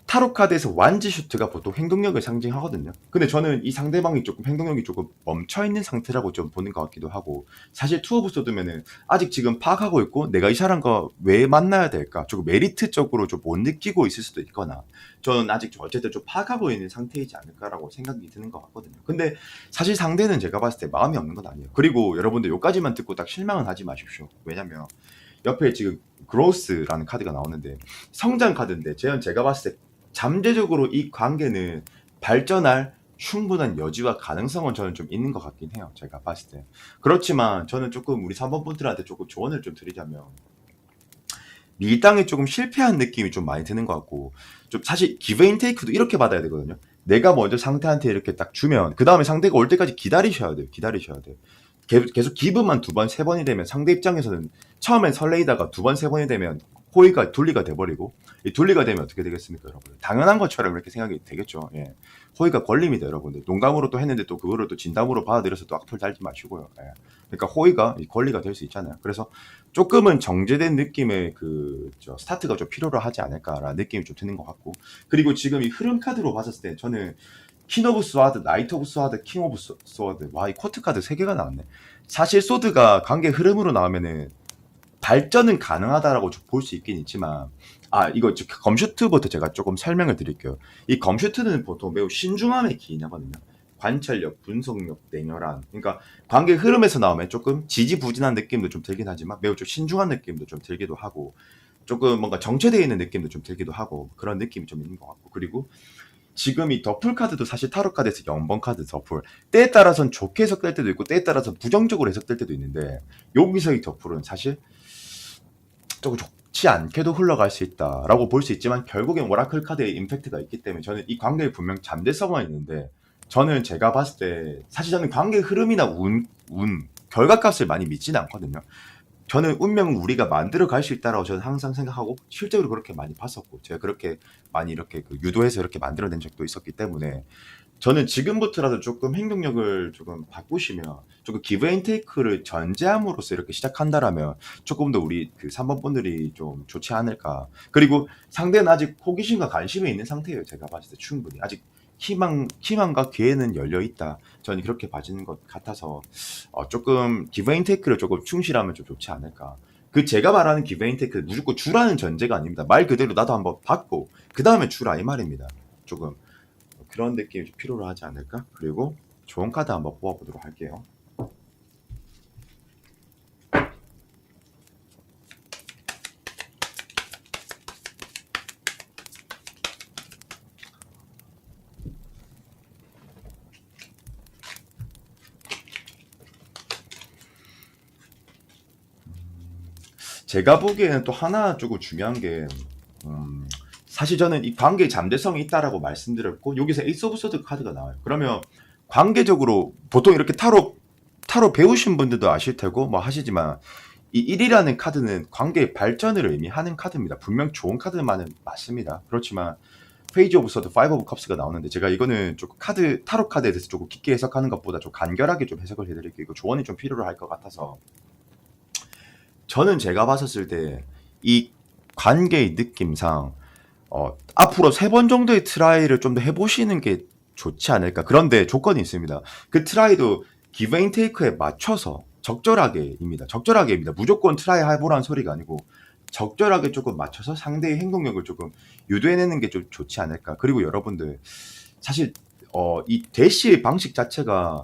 타로 카드에서 완즈 슈트가 보통 행동력을 상징하거든요. 근데 저는 이 상대방이 조금 행동력이 조금 멈춰 있는 상태라고 좀 보는 것 같기도 하고 사실 투 오브 소드면은 아직 지금 파악하고 있고 내가 이 사람과 왜 만나야 될까 조금 메리트적으로 좀 못 느끼고 있을 수도 있거나 저는 아직 어쨌든 좀 파악하고 있는 상태이지 않을까라고 생각이 드는 것 같거든요. 근데 사실 상대는 제가 봤을 때 마음이 없는 건 아니에요. 그리고 여러분들 요까지만 듣고 딱 실망은 하지 마십시오. 왜냐면 옆에 지금 그로스라는 카드가 나오는데 성장 카드인데 제가 봤을 때 잠재적으로 이 관계는 발전할 충분한 여지와 가능성은 저는 좀 있는 것 같긴 해요. 제가 봤을 때. 그렇지만 저는 조금 우리 3번 분들한테 조금 조언을 좀 드리자면 밀당에 조금 실패한 느낌이 좀 많이 드는 것 같고, 좀 사실 기브 앤 테이크도 이렇게 받아야 되거든요. 내가 먼저 상대한테 이렇게 딱 주면 그 다음에 상대가 올 때까지 기다리셔야 돼요. 기다리셔야 돼요. 계속 기브만 두 번, 세 번이 되면 상대 입장에서는 처음엔 설레이다가 두 번, 세 번이 되면 호의가 둘리가 돼버리고, 이 둘리가 되면 어떻게 되겠습니까, 여러분? 당연한 것처럼 이렇게 생각이 되겠죠. 예. 호의가 권립니다, 여러분들. 농담으로 또 했는데 또 그거를 또 진담으로 받아들여서 또 악플 달지 마시고요. 예. 그러니까 호의가 이 권리가 될 수 있잖아요. 그래서 조금은 정제된 느낌의 스타트가 좀 필요로 하지 않을까라는 느낌이 좀 드는 것 같고, 그리고 지금 이 흐름 카드로 봤을 때 저는 퀸 오브 스와드, 나이트 오브 스와드, 킹 오브 스와드, 와, 이 코트 카드 3개가 나왔네. 사실 소드가 관계 흐름으로 나오면은 발전은 가능하다라고 볼 수 있긴 있지만, 이거 검슈트부터 제가 조금 설명을 드릴게요. 이 검슈트는 보통 매우 신중함에 기인하거든요. 관찰력, 분석력, 냉혈한. 그러니까 관계 흐름에서 나오면 조금 지지부진한 느낌도 좀 들긴 하지만 매우 좀 신중한 느낌도 좀 들기도 하고, 조금 뭔가 정체되어 있는 느낌도 좀 들기도 하고, 그런 느낌이 좀 있는 것 같고. 그리고 지금 이 더풀 카드도 사실 타로 카드에서 0번 카드 더풀, 때에 따라서는 좋게 해석될 때도 있고 때에 따라서 부정적으로 해석될 때도 있는데, 여기서 이 더풀은 사실 조금 좋지 않게도 흘러갈 수 있다라고 볼 수 있지만, 결국엔 오라클 카드의 임팩트가 있기 때문에 저는 이 관계에 분명 잠재성은 있는데, 저는 제가 봤을 때 사실 저는 관계 흐름이나 결과값을 많이 믿지는 않거든요. 저는 운명은 우리가 만들어 갈 수 있다라고 저는 항상 생각하고, 실제로 그렇게 많이 봤었고, 제가 그렇게 많이 이렇게 유도해서 이렇게 만들어낸 적도 있었기 때문에, 저는 지금부터라도 조금 행동력을 조금 바꾸시면, 조금 기브 앤 테이크를 전제함으로써 이렇게 시작한다라면 조금 더 우리 그 3번 분들이 좀 좋지 않을까. 그리고 상대는 아직 호기심과 관심이 있는 상태예요. 제가 봤을 때 충분히 아직 희망과 기회는 열려 있다. 저는 그렇게 봐지는 것 같아서, 조금 기브 앤 테이크를 조금 충실하면 좀 좋지 않을까. 그 제가 말하는 기브 앤 테이크 무조건 주라는 전제가 아닙니다. 말 그대로 나도 한번 받고 그 다음에 주라 이 말입니다. 조금 그런 느낌이 좀 필요로 하지 않을까? 그리고 좋은 카드 한번 뽑아보도록 할게요. 제가 보기에는 또 하나 조금 중요한 게, 사실 저는 이 관계에 잠재성이 있다라고 말씀드렸고, 여기서 에이스 오브 소드 카드가 나와요. 그러면 관계적으로 보통 이렇게 타로 배우신 분들도 아실 테고 뭐 하시지만, 이 1이라는 카드는 관계의 발전을 의미하는 카드입니다. 분명 좋은 카드만은 맞습니다. 그렇지만 페이지 오브 서드, 파이브 오브 컵스가 나오는데, 제가 이거는 조금 타로 카드에 대해서 조금 깊게 해석하는 것보다 좀 간결하게 좀 해석을 해드릴게요. 이거 조언이 좀 필요로 할 것 같아서. 저는 제가 봤었을 때 이 관계의 느낌상, 앞으로 3번 정도의 트라이를 좀 더 해보시는 게 좋지 않을까. 그런데 조건이 있습니다. 그 트라이도 기브 앤 테이크에 맞춰서 적절하게입니다. 적절하게입니다. 무조건 트라이 해보라는 소리가 아니고, 적절하게 조금 맞춰서 상대의 행동력을 조금 유도해내는 게 좀 좋지 않을까. 그리고 여러분들 사실 이 대시의 방식 자체가,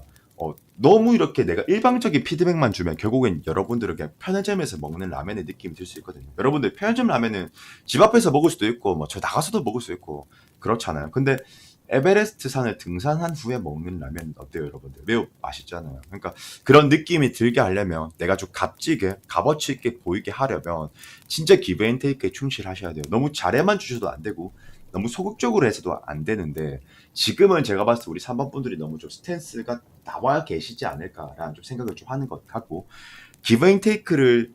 너무 이렇게 내가 일방적인 피드백만 주면 결국엔 여러분들은 그냥 편의점에서 먹는 라면의 느낌이 들 수 있거든요. 여러분들 편의점 라면은 집 앞에서 먹을 수도 있고 뭐 저 나가서도 먹을 수 있고 그렇잖아요. 근데 에베레스트 산을 등산한 후에 먹는 라면 어때요, 여러분들? 매우 맛있잖아요. 그러니까 그런 느낌이 들게 하려면, 내가 좀 값지게 값어치 있게 보이게 하려면 진짜 기브 앤 테이크에 충실하셔야 돼요. 너무 잘해만 주셔도 안 되고 너무 소극적으로 해서도 안 되는데, 지금은 제가 봤을 때 우리 3번 분들이 너무 좀 스탠스가 나와 계시지 않을까라는 좀 생각을 좀 하는 것 같고, 기브 앤 테이크를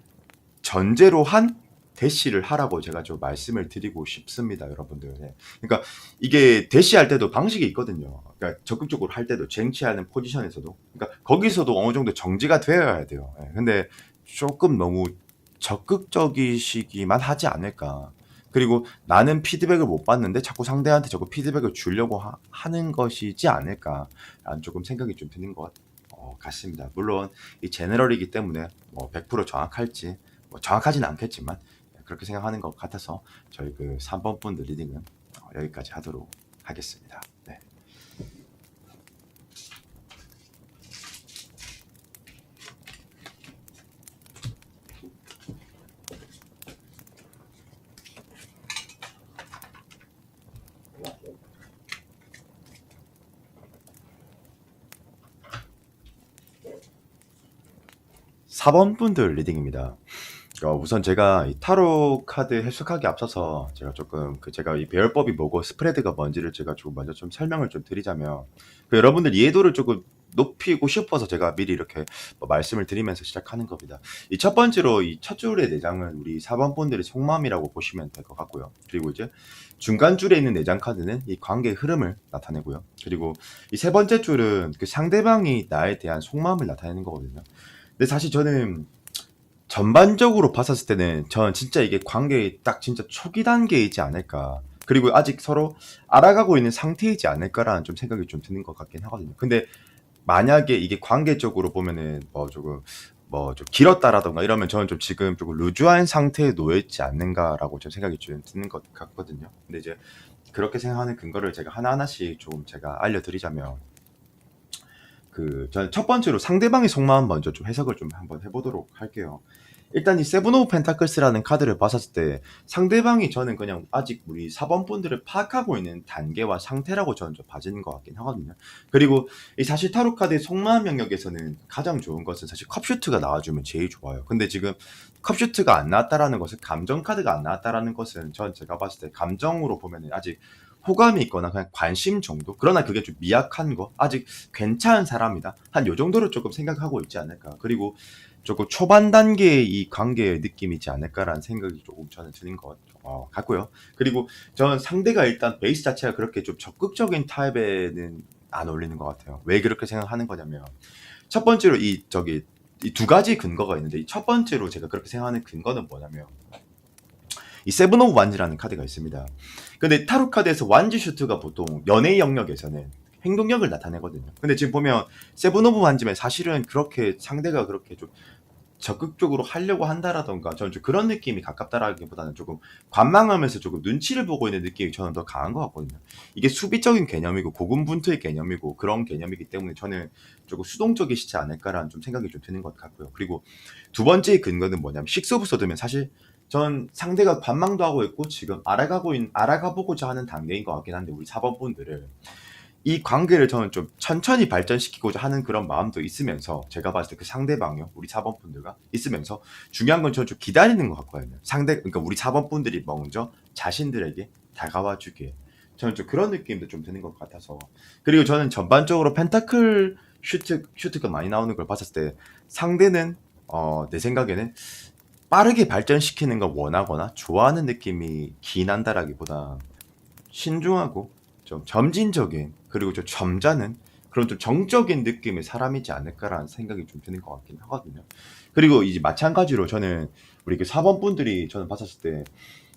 전제로 한 대시를 하라고 제가 좀 말씀을 드리고 싶습니다, 여러분들. 네. 그러니까 이게 대시할 때도 방식이 있거든요. 그러니까 적극적으로 할 때도, 쟁취하는 포지션에서도, 그러니까 거기서도 어느 정도 정지가 되어야 돼요. 네. 근데 조금 너무 적극적이시기만 하지 않을까. 그리고 나는 피드백을 못 받는데 자꾸 상대한테 자꾸 피드백을 주려고 하는 것이지 않을까라는 조금 생각이 좀 드는 것 같습니다. 물론 이 제너럴이기 때문에 뭐 100% 정확할지, 뭐 정확하진 않겠지만 그렇게 생각하는 것 같아서, 저희 그 3번 분들 리딩은 여기까지 하도록 하겠습니다. 네. 4번 분들 리딩입니다. 우선 제가 이 타로 카드 해석하기 앞서서 제가 조금 제가 이 배열법이 뭐고 스프레드가 뭔지를 제가 조금 먼저 좀 설명을 좀 드리자면, 여러분들 이해도를 조금 높이고 싶어서 제가 미리 이렇게 뭐 말씀을 드리면서 시작하는 겁니다. 이 첫 번째로 이 첫 줄의 내장은 우리 4번 분들의 속마음이라고 보시면 될 것 같고요. 그리고 이제 중간 줄에 있는 내장 카드는 이 관계의 흐름을 나타내고요. 그리고 이 세 번째 줄은 그 상대방이 나에 대한 속마음을 나타내는 거거든요. 근데 사실 저는 전반적으로 봤었을 때는 저는 진짜 이게 관계의 딱 진짜 초기 단계이지 않을까. 그리고 아직 서로 알아가고 있는 상태이지 않을까라는 좀 생각이 좀 드는 것 같긴 하거든요. 근데 만약에 이게 관계적으로 보면은 뭐 조금 뭐 좀 길었다라던가 이러면 저는 좀 지금 조금 루즈한 상태에 놓여 있지 않는가라고 좀 생각이 좀 드는 것 같거든요. 근데 이제 그렇게 생각하는 근거를 제가 하나하나씩 좀 제가 알려드리자면, 저는 첫 번째로 상대방의 속마음 먼저 좀 해석을 좀 한번 해보도록 할게요. 일단 이 세븐 오브 펜타클스라는 카드를 봤었을 때 상대방이 저는 그냥 아직 우리 4번 분들을 파악하고 있는 단계와 상태라고 저는 좀 봐지는 것 같긴 하거든요. 그리고 이 사실 타로 카드의 속마음 영역에서는 가장 좋은 것은 사실 컵슈트가 나와주면 제일 좋아요. 근데 지금 컵슈트가 안 나왔다라는 것은, 감정 카드가 안 나왔다라는 것은 전 제가 봤을 때 감정으로 보면 아직 호감이 있거나 그냥 관심 정도? 그러나 그게 좀 미약한 거? 아직 괜찮은 사람이다? 한 요 정도로 조금 생각하고 있지 않을까. 그리고 조금 초반 단계의 이 관계의 느낌이지 않을까라는 생각이 조금 저는 드는 것 같고요. 그리고 저는 상대가 일단 베이스 자체가 그렇게 좀 적극적인 타입에는 안 어울리는 것 같아요. 왜 그렇게 생각하는 거냐면, 첫 번째로 이 두 가지 근거가 있는데, 이 첫 번째로 제가 그렇게 생각하는 근거는 뭐냐면, 이 세븐 오브 완즈라는 카드가 있습니다. 근데 타로 카드에서 완즈 슈트가 보통 연애 영역에서는 행동력을 나타내거든요. 근데 지금 보면 세븐 오브 완즈면 사실은 그렇게 상대가 그렇게 좀 적극적으로 하려고 한다라던가, 저는 좀 그런 느낌이 가깝다라기보다는 조금 관망하면서 조금 눈치를 보고 있는 느낌이 저는 더 강한 것 같거든요. 이게 수비적인 개념이고 고군분투의 개념이고 그런 개념이기 때문에 저는 조금 수동적이시지 않을까라는 좀 생각이 좀 드는 것 같고요. 그리고 두 번째 근거는 뭐냐면, 식스 오브 소드면 사실 전 상대가 관망도 하고 있고 지금 알아가보고자 하는 단계인 것 같긴 한데, 우리 4번 분들을 이 관계를 저는 좀 천천히 발전시키고자 하는 그런 마음도 있으면서, 제가 봤을 때 그 상대방요, 우리 4번 분들과 있으면서 중요한 건 저는 좀 기다리는 것 같거든요. 그러니까 우리 4번 분들이 먼저 자신들에게 다가와 주기에 저는 좀 그런 느낌도 좀 드는 것 같아서. 그리고 저는 전반적으로 펜타클 슈트가 많이 나오는 걸 봤을 때 상대는 내 생각에는 빠르게 발전시키는 걸 원하거나 좋아하는 느낌이 기인한다라기보다 신중하고 좀 점진적인, 그리고 좀 점잖은 그런 좀 정적인 느낌의 사람이지 않을까라는 생각이 좀 드는 것 같긴 하거든요. 그리고 이제 마찬가지로 저는 우리 그 4번 분들이 저는 봤었을 때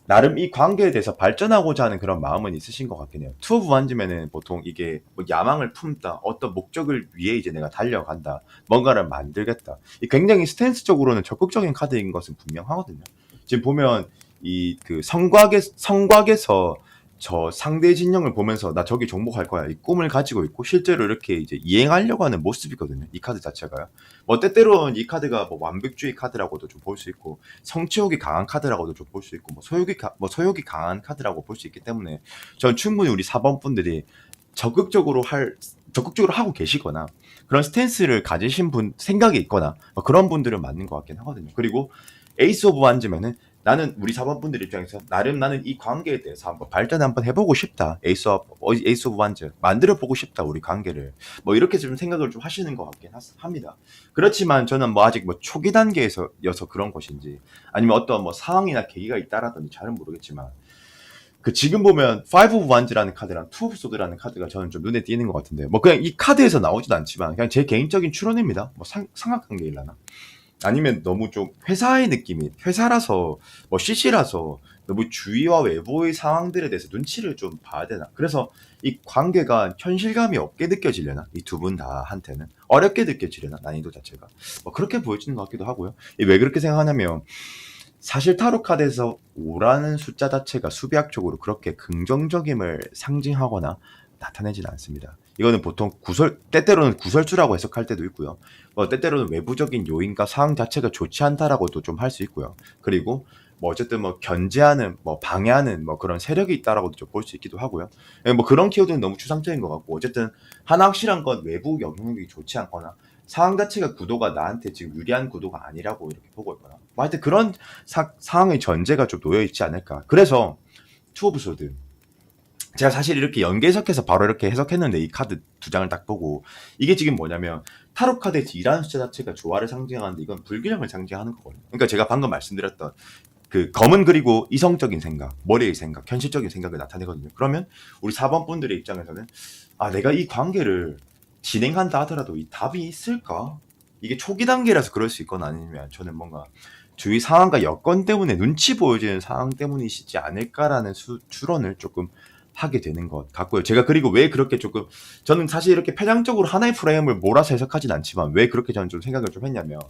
나름 이 관계에 대해서 발전하고자 하는 그런 마음은 있으신 것 같긴 해요. 투 오브 완즈면은 보통 이게 뭐 야망을 품다, 어떤 목적을 위해 이제 내가 달려간다, 뭔가를 만들겠다. 이 굉장히 스탠스적으로는 적극적인 카드인 것은 분명하거든요. 지금 보면 이 그 성곽에서 저 상대 진영을 보면서 나 저기 정복할 거야, 이 꿈을 가지고 있고 실제로 이렇게 이제 이행하려고 하는 모습이거든요. 이 카드 자체가요. 뭐 때때로는 이 카드가 뭐 완벽주의 카드라고도 좀 볼 수 있고, 성취욕이 강한 카드라고도 좀 볼 수 있고, 뭐 소욕이 강한 카드라고 볼 수 있기 때문에 저는 충분히 우리 4번 분들이 적극적으로 하고 계시거나 그런 스탠스를 가지신 생각이 있거나 뭐 그런 분들은 맞는 것 같긴 하거든요. 그리고 에이스 오브 완즈면은 나는 우리 4번 분들 입장에서 나름 나는 이 관계에 대해서 한번 발전 한번 해보고 싶다. 에이스 오브 완즈 만들어 보고 싶다, 우리 관계를. 뭐 이렇게 좀 생각을 좀 하시는 것 같긴 합니다. 그렇지만 저는 뭐 아직 뭐 초기 단계에서여서 그런 것인지, 아니면 어떤 뭐 상황이나 계기가 있다라든지 잘은 모르겠지만, 지금 보면 5 오브 완즈라는 카드랑 2 오브 소드라는 카드가 저는 좀 눈에 띄는 것 같은데, 뭐 그냥 이 카드에서 나오지도 않지만 그냥 제 개인적인 추론입니다. 뭐 삼각관계일라나, 아니면 너무 좀 회사의 느낌이, 회사라서 뭐 CC라서 너무 주위와 외부의 상황들에 대해서 눈치를 좀 봐야 되나. 그래서 이 관계가 현실감이 없게 느껴지려나, 이 두 분 다 한테는 어렵게 느껴지려나, 난이도 자체가 뭐 그렇게 보여지는 것 같기도 하고요. 왜 그렇게 생각하냐면, 사실 타로 카드에서 5라는 숫자 자체가 수비학적으로 그렇게 긍정적임을 상징하거나 나타내지는 않습니다. 이거는 보통 때때로는 구설주라고 해석할 때도 있고요. 때때로는 외부적인 요인과 상황 자체가 좋지 않다라고도 좀 할 수 있고요. 그리고 뭐 어쨌든 뭐 견제하는, 뭐 방해하는 뭐 그런 세력이 있다라고도 좀 볼 수 있기도 하고요. 뭐 그런 키워드는 너무 추상적인 것 같고, 어쨌든 하나 확실한 건 외부 영향력이 좋지 않거나 상황 자체가 구도가 나한테 지금 유리한 구도가 아니라고 이렇게 보고 있거나, 뭐 하여튼 그런 상황의 전제가 좀 놓여 있지 않을까. 그래서 투 오브 소드 제가 사실 이렇게 연계 해석해서 바로 이렇게 해석했는데 이 카드 두 장을 딱 보고 이게 지금 뭐냐면 타로 카드의 이라는 숫자 자체가 조화를 상징하는데 이건 불균형을 상징하는 거거든요. 그러니까 제가 방금 말씀드렸던 그 검은 그리고 이성적인 생각, 머리의 생각, 현실적인 생각을 나타내거든요. 그러면 우리 4번 분들의 입장에서는 아 내가 이 관계를 진행한다 하더라도 이 답이 있을까? 이게 초기 단계라서 그럴 수 있거나 아니면 저는 뭔가 주위 상황과 여건 때문에 눈치 보여지는 상황 때문이시지 않을까라는 추론을 조금 하게 되는 것 같고요. 제가 그리고 왜 그렇게 조금 저는 사실 이렇게 편향적으로 하나의 프레임을 몰아서 해석하진 않지만 왜 그렇게 저는 좀 생각을 좀 했냐면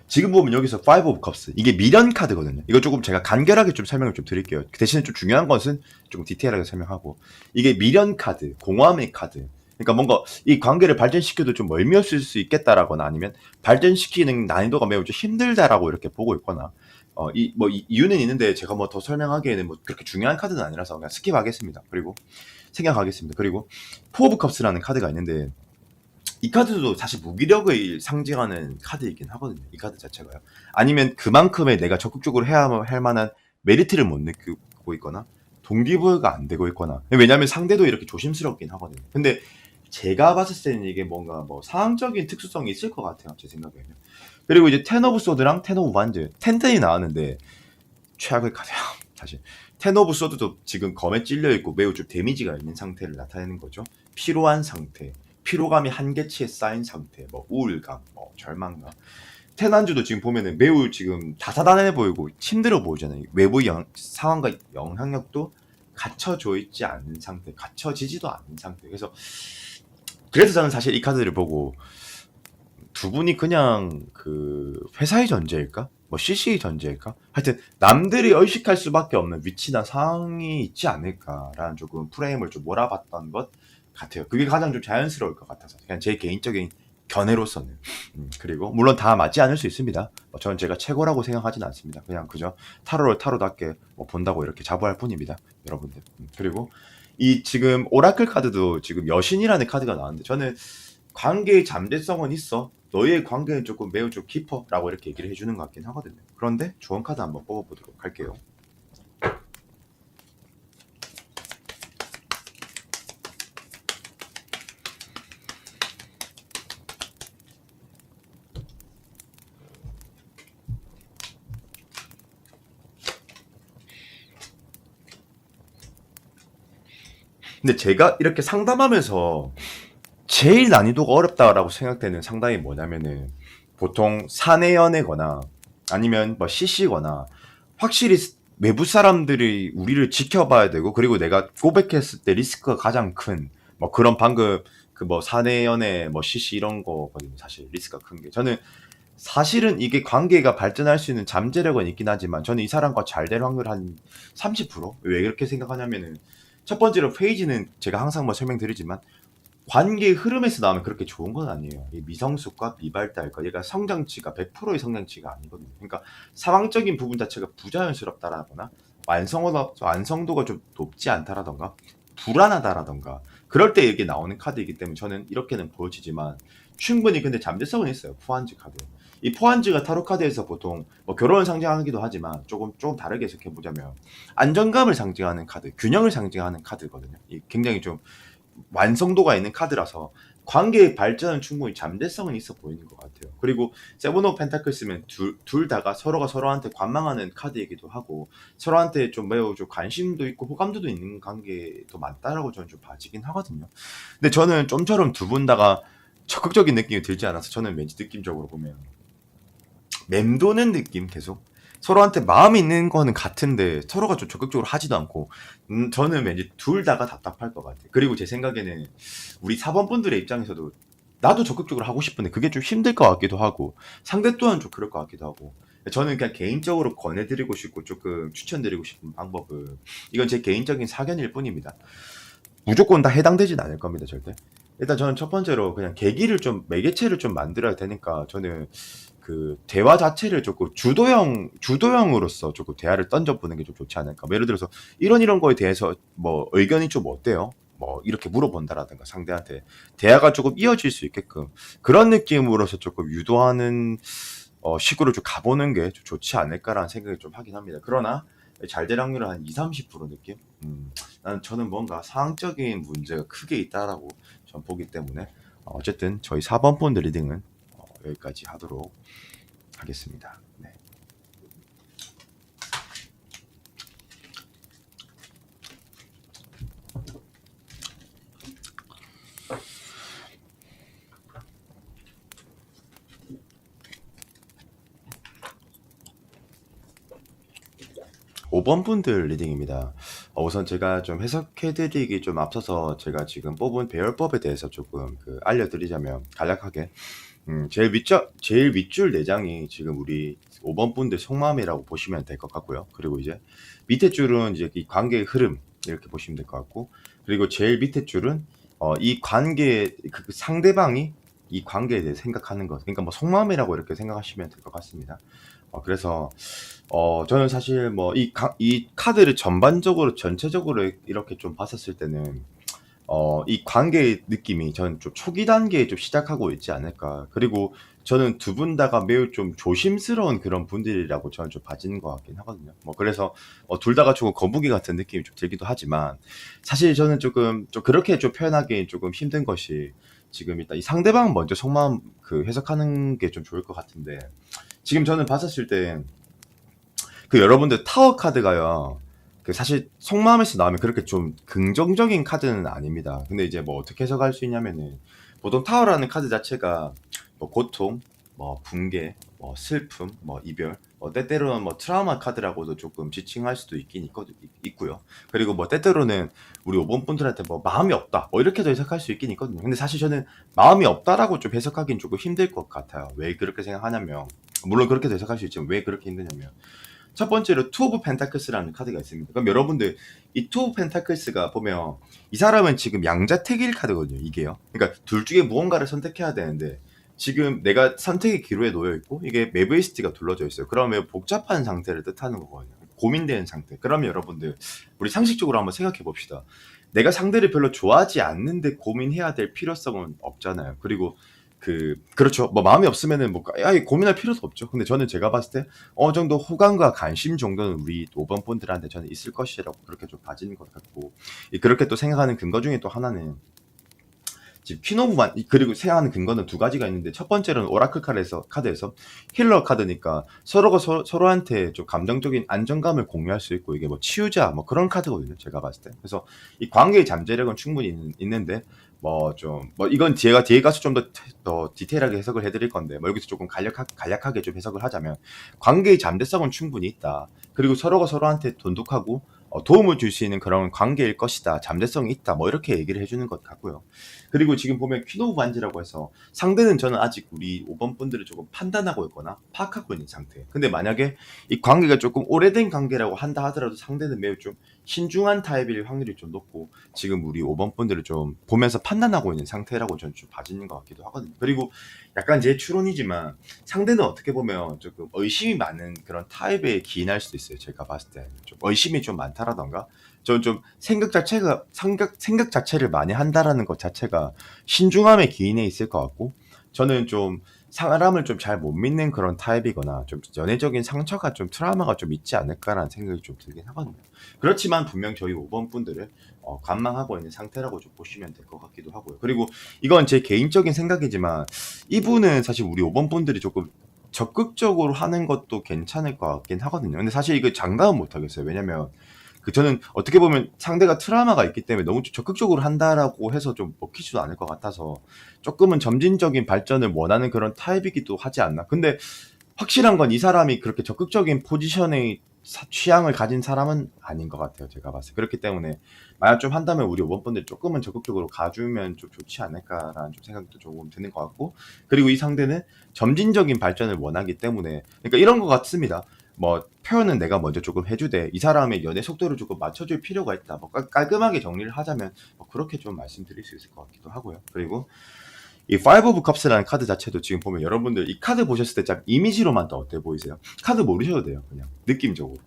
지금 보면 여기서 Five of Cups 이게 미련 카드거든요. 이거 조금 제가 간결하게 좀 설명을 좀 드릴게요. 대신에 좀 중요한 것은 좀 디테일하게 설명하고 이게 미련 카드, 공허함의 카드. 그러니까 뭔가 이 관계를 발전시켜도 좀 멀미였을 수 있겠다라거나 아니면 발전시키는 난이도가 매우 좀 힘들다라고 이렇게 보고 있거나 이유는 있는데 제가 뭐 더 설명하기에는 뭐 그렇게 중요한 카드는 아니라서 그냥 스킵하겠습니다. 그리고 생각하겠습니다. 그리고 포 오브 컵스라는 카드가 있는데 이 카드도 사실 무기력을 상징하는 카드이긴 하거든요. 이 카드 자체가요. 아니면 그만큼의 내가 적극적으로 해야 할 만한 메리트를 못 느끼고 있거나 동기부여가 안 되고 있거나 왜냐하면 상대도 이렇게 조심스럽긴 하거든요. 근데 제가 봤을 때는 이게 뭔가 뭐 상황적인 특수성이 있을 것 같아요. 제 생각에는. 그리고 이제 텐 오브 소드랑 텐 오브 완즈 텐텐이 나왔는데 최악의 카드야. 사실 텐 오브 소드도 지금 검에 찔려 있고 매우 좀 데미지가 있는 상태를 나타내는 거죠. 피로한 상태, 피로감이 한계치에 쌓인 상태, 뭐 우울감, 뭐 절망감. 테난주도 지금 보면은 매우 지금 다사다난해 보이고 힘들어 보이잖아요. 외부 상황과 영향력도 갖춰져 있지 않은 상태, 갖춰지지도 않는 상태. 그래서 저는 사실 이 카드를 보고 두 분이 그냥 그 회사의 전제일까? 뭐 CC의 전제일까? 하여튼 남들이 의식할 수밖에 없는 위치나 상황이 있지 않을까라는 조금 프레임을 좀 몰아봤던 것 같아요. 그게 가장 좀 자연스러울 것 같아서 그냥 제 개인적인 견해로서는 그리고 물론 다 맞지 않을 수 있습니다. 저는 제가 최고라고 생각하진 않습니다. 그냥 그저 타로를 타로답게 뭐 본다고 이렇게 자부할 뿐입니다, 여러분들. 그리고 이 지금 오라클 카드도 지금 여신이라는 카드가 나왔는데 저는 관계의 잠재성은 있어. 너희의 관계는 조금 매우 좀 깊어라고 이렇게 얘기를 해주는 것 같긴 하거든요. 그런데 조언 카드 한번 뽑아보도록 할게요. 근데 제가 이렇게 상담하면서 제일 난이도가 어렵다라고 생각되는 상담이 뭐냐면은 보통 사내 연애거나 아니면 뭐 CC거나 확실히 외부 사람들이 우리를 지켜봐야 되고 그리고 내가 고백했을 때 리스크가 가장 큰 뭐 그런 방금 그 뭐 사내 연애 뭐 CC 이런 거거든요. 사실 리스크가 큰 게 저는 사실은 이게 관계가 발전할 수 있는 잠재력은 있긴 하지만 저는 이 사람과 잘 될 확률 한 30%? 왜 그렇게 생각하냐면은 첫 번째로 페이지는 제가 항상 뭐 설명드리지만 관계의 흐름에서 나오면 그렇게 좋은 건 아니에요. 이 미성숙과 미발달과 얘가 성장치가 100%의 성장치가 아니거든요. 그러니까 상황적인 부분 자체가 부자연스럽다라거나 완성도가 좀 높지 않다라던가 불안하다라던가 그럴 때 이게 나오는 카드이기 때문에 저는 이렇게는 보여지지만 충분히 근데 잠재성은 있어요. 포한즈 카드. 이 포한즈가 타로 카드에서 보통 뭐 결혼을 상징하기도 하지만 조금 다르게 해석해 보자면 안정감을 상징하는 카드, 균형을 상징하는 카드거든요. 이 굉장히 좀 완성도가 있는 카드라서 관계의 발전은 충분히 잠재성은 있어 보이는 것 같아요. 그리고 세븐 오브 펜타클스면 둘 다가 서로가 서로한테 관망하는 카드이기도 하고 서로한테 좀 매우 좀 관심도 있고 호감도도 있는 관계도 많다라고 저는 좀 봐지긴 하거든요. 근데 저는 좀처럼 두 분 다가 적극적인 느낌이 들지 않아서 저는 왠지 느낌적으로 보면 맴도는 느낌 계속 서로한테 마음이 있는 거는 같은데 서로가 좀 적극적으로 하지도 않고 저는 왠지 둘 다가 답답할 것 같아요. 그리고 제 생각에는 우리 4번 분들의 입장에서도 나도 적극적으로 하고 싶은데 그게 좀 힘들 것 같기도 하고 상대 또한 좀 그럴 것 같기도 하고 저는 그냥 개인적으로 권해드리고 싶고 조금 추천드리고 싶은 방법은 이건 제 개인적인 사견일 뿐입니다. 무조건 다 해당되진 않을 겁니다, 절대. 일단 저는 첫 번째로 그냥 계기를 좀 매개체를 좀 만들어야 되니까 저는 그 대화 자체를 조금 주도형으로서 조금 대화를 던져보는 게 좀 좋지 않을까. 뭐 예를 들어서 이런 거에 대해서 뭐 의견이 좀 어때요? 뭐 이렇게 물어본다라든가 상대한테 대화가 조금 이어질 수 있게끔 그런 느낌으로서 조금 유도하는 식으로 좀 가보는 게 좀 좋지 않을까라는 생각을 좀 하긴 합니다. 그러나 잘 될 확률은 한 20-30% 느낌? 저는 뭔가 상황적인 문제가 크게 있다라고 전 보기 때문에 어쨌든 저희 4번 폰드 리딩은 여기까지 하도록 하겠습니다. 네. 5번 분들 리딩입니다. 우선 제가 좀 해석해드리기 좀 앞서서 제가 지금 뽑은 배열법에 대해서 조금 알려드리자면 간략하게 제일 윗줄 4장이 지금 우리 5번 분들 속마음이라고 보시면 될 것 같고요. 그리고 이제 밑에 줄은 이제 이 관계의 흐름 이렇게 보시면 될 것 같고, 그리고 제일 밑에 줄은 이 관계 그 상대방이 이 관계에 대해 생각하는 것, 그러니까 뭐 속마음이라고 이렇게 생각하시면 될 것 같습니다. 그래서 저는 사실 뭐 이 카드를 전반적으로 전체적으로 이렇게 좀 봤었을 때는 이 관계의 느낌이 저는 좀 초기 단계에 좀 시작하고 있지 않을까. 그리고 저는 두 분 다가 매우 좀 조심스러운 그런 분들이라고 저는 좀 봐지는 것 같긴 하거든요. 뭐 그래서 둘 다가 조금 거북이 같은 느낌이 좀 들기도 하지만, 사실 저는 조금 좀 그렇게 좀 표현하기 조금 힘든 것이, 지금 일단 이 상대방 먼저 속마음 해석하는 게 좀 좋을 것 같은데, 지금 저는 봤었을 때 여러분들 타워 카드가요. 사실 속마음에서 나오면 그렇게 좀 긍정적인 카드는 아닙니다. 근데 이제 뭐 어떻게 해석할 수 있냐면은, 보통 타워라는 카드 자체가 뭐 고통, 뭐 붕괴, 뭐 슬픔, 뭐 이별, 때때로는 뭐 트라우마 카드라고도 조금 지칭할 수도 있고요. 그리고 뭐 때때로는 우리 5번 분들한테 뭐 마음이 없다, 뭐 이렇게도 해석할 수 있긴 있거든요. 근데 사실 저는 마음이 없다라고 좀 해석하기는 조금 힘들 것 같아요. 왜 그렇게 생각하냐면, 물론 그렇게도 해석할 수 있지만 왜 그렇게 힘드냐면, 첫 번째로 투 오브 펜타클스라는 카드가 있습니다. 그럼 여러분들 이 투 오브 펜타클스가 보면 이 사람은 지금 양자택일 카드거든요. 이게요. 그러니까 둘 중에 무언가를 선택해야 되는데 지금 내가 선택의 기로에 놓여 있고 이게 메브이스트가 둘러져 있어요. 그러면 복잡한 상태를 뜻하는 거거든요. 고민되는 상태. 그러면 여러분들 우리 상식적으로 한번 생각해 봅시다. 내가 상대를 별로 좋아하지 않는데 고민해야 될 필요성은 없잖아요. 그리고 그렇죠. 뭐 마음이 없으면은 뭐 고민할 필요도 없죠. 근데 저는 제가 봤을 때 어느 정도 호감과 관심 정도는 우리 5번 분들한테 저는 있을 것이라고 그렇게 좀 봐지는 것 같고, 그렇게 또 생각하는 근거 중에 또 하나는 지금 퀸 오브 만, 그리고 생각하는 근거는 두 가지가 있는데, 첫 번째로는 오라클 카드에서 힐러 카드니까 서로가 서로한테 좀 감정적인 안정감을 공유할 수 있고, 이게 뭐 치유자 뭐 그런 카드거든요. 제가 봤을 때. 그래서 이 관계의 잠재력은 충분히 있는데 뭐 좀 뭐 이건 제가 뒤에 가서 좀 더 디테일하게 해석을 해드릴 건데, 뭐 여기서 조금 간략하게 좀 해석을 하자면, 관계의 잠재성은 충분히 있다. 그리고 서로가 서로한테 돈독하고 도움을 줄 수 있는 그런 관계일 것이다. 잠재성이 있다. 뭐 이렇게 얘기를 해주는 것 같고요. 그리고 지금 보면 퀸 오브 반지라고 해서 상대는 저는 아직 우리 5번 분들을 조금 판단하고 있거나 파악하고 있는 상태. 근데 만약에 이 관계가 조금 오래된 관계라고 한다 하더라도 상대는 매우 좀 신중한 타입일 확률이 좀 높고, 지금 우리 5번 분들을 좀 보면서 판단하고 있는 상태라고 저는 좀 봐지는 것 같기도 하거든요. 그리고 약간 제 추론이지만 상대는 어떻게 보면 조금 의심이 많은 그런 타입에 기인할 수도 있어요. 제가 봤을 때 좀 의심이 좀 많다라던가, 저는 좀 생각 자체를 많이 한다라는 것 자체가 신중함에 기인해 있을 것 같고, 저는 좀 사람을 좀 잘 못 믿는 그런 타입이거나 좀 연애적인 상처가 좀 트라우마가 좀 있지 않을까라는 생각이 좀 들긴 하거든요. 그렇지만 분명 저희 5번 분들을 관망하고 있는 상태라고 좀 보시면 될 것 같기도 하고요. 그리고 이건 제 개인적인 생각이지만, 이분은 사실 우리 5번 분들이 조금 적극적으로 하는 것도 괜찮을 것 같긴 하거든요. 근데 사실 이거 장담은 못 하겠어요. 왜냐면 저는 어떻게 보면 상대가 트라우마가 있기 때문에 너무 적극적으로 한다라고 해서 좀 먹히지도 않을 것 같아서, 조금은 점진적인 발전을 원하는 그런 타입이기도 하지 않나. 근데 확실한 건 이 사람이 그렇게 적극적인 포지션의 취향을 가진 사람은 아닌 것 같아요. 제가 봤을 때. 그렇기 때문에 만약 좀 한다면 우리 5번 분들 조금은 적극적으로 가주면 좀 좋지 않을까라는 좀 생각도 조금 드는 것 같고, 그리고 이 상대는 점진적인 발전을 원하기 때문에, 그러니까 이런 것 같습니다. 뭐 표현은 내가 먼저 조금 해주되 이 사람의 연애 속도를 조금 맞춰줄 필요가 있다. 뭐 깔끔하게 정리를 하자면 뭐 그렇게 좀 말씀드릴 수 있을 것 같기도 하고요. 그리고 이 Five of Cups라는 카드 자체도 지금 보면 여러분들 이 카드 보셨을 때 참 이미지로만 더 어때 보이세요? 카드 모르셔도 돼요. 그냥 느낌적으로.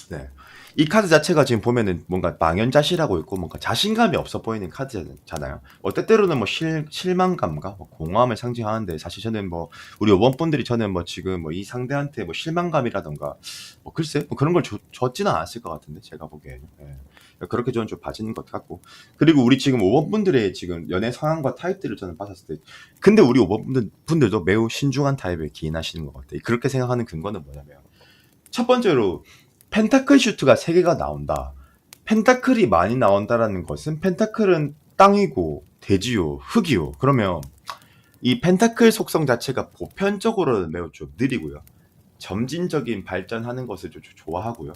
네. 이 카드 자체가 지금 보면은 뭔가 망연자실하고 있고 뭔가 자신감이 없어 보이는 카드잖아요. 때때로는 뭐 실망감과 뭐 공허함을 상징하는데 사실 저는 뭐 우리 요원분들이 저는 뭐 지금 뭐 이 상대한테 뭐 실망감이라던가 뭐 글쎄 뭐 그런 걸 줬지는 않았을 것 같은데 제가 보기에는. 예. 그렇게 저는 좀 봐지는 것 같고 그리고 우리 지금 5번분들의 지금 연애 상황과 타입들을 저는 봤었을 때 근데 우리 5번분들도 매우 신중한 타입에 기인하시는 것 같아요. 그렇게 생각하는 근거는 뭐냐면 첫 번째로 펜타클 슈트가 3개가 나온다. 펜타클이 많이 나온다라는 것은 펜타클은 땅이고 대지요, 흙이요. 그러면 이 펜타클 속성 자체가 보편적으로는 매우 좀 느리고요. 점진적인 발전하는 것을 좀 좋아하고요.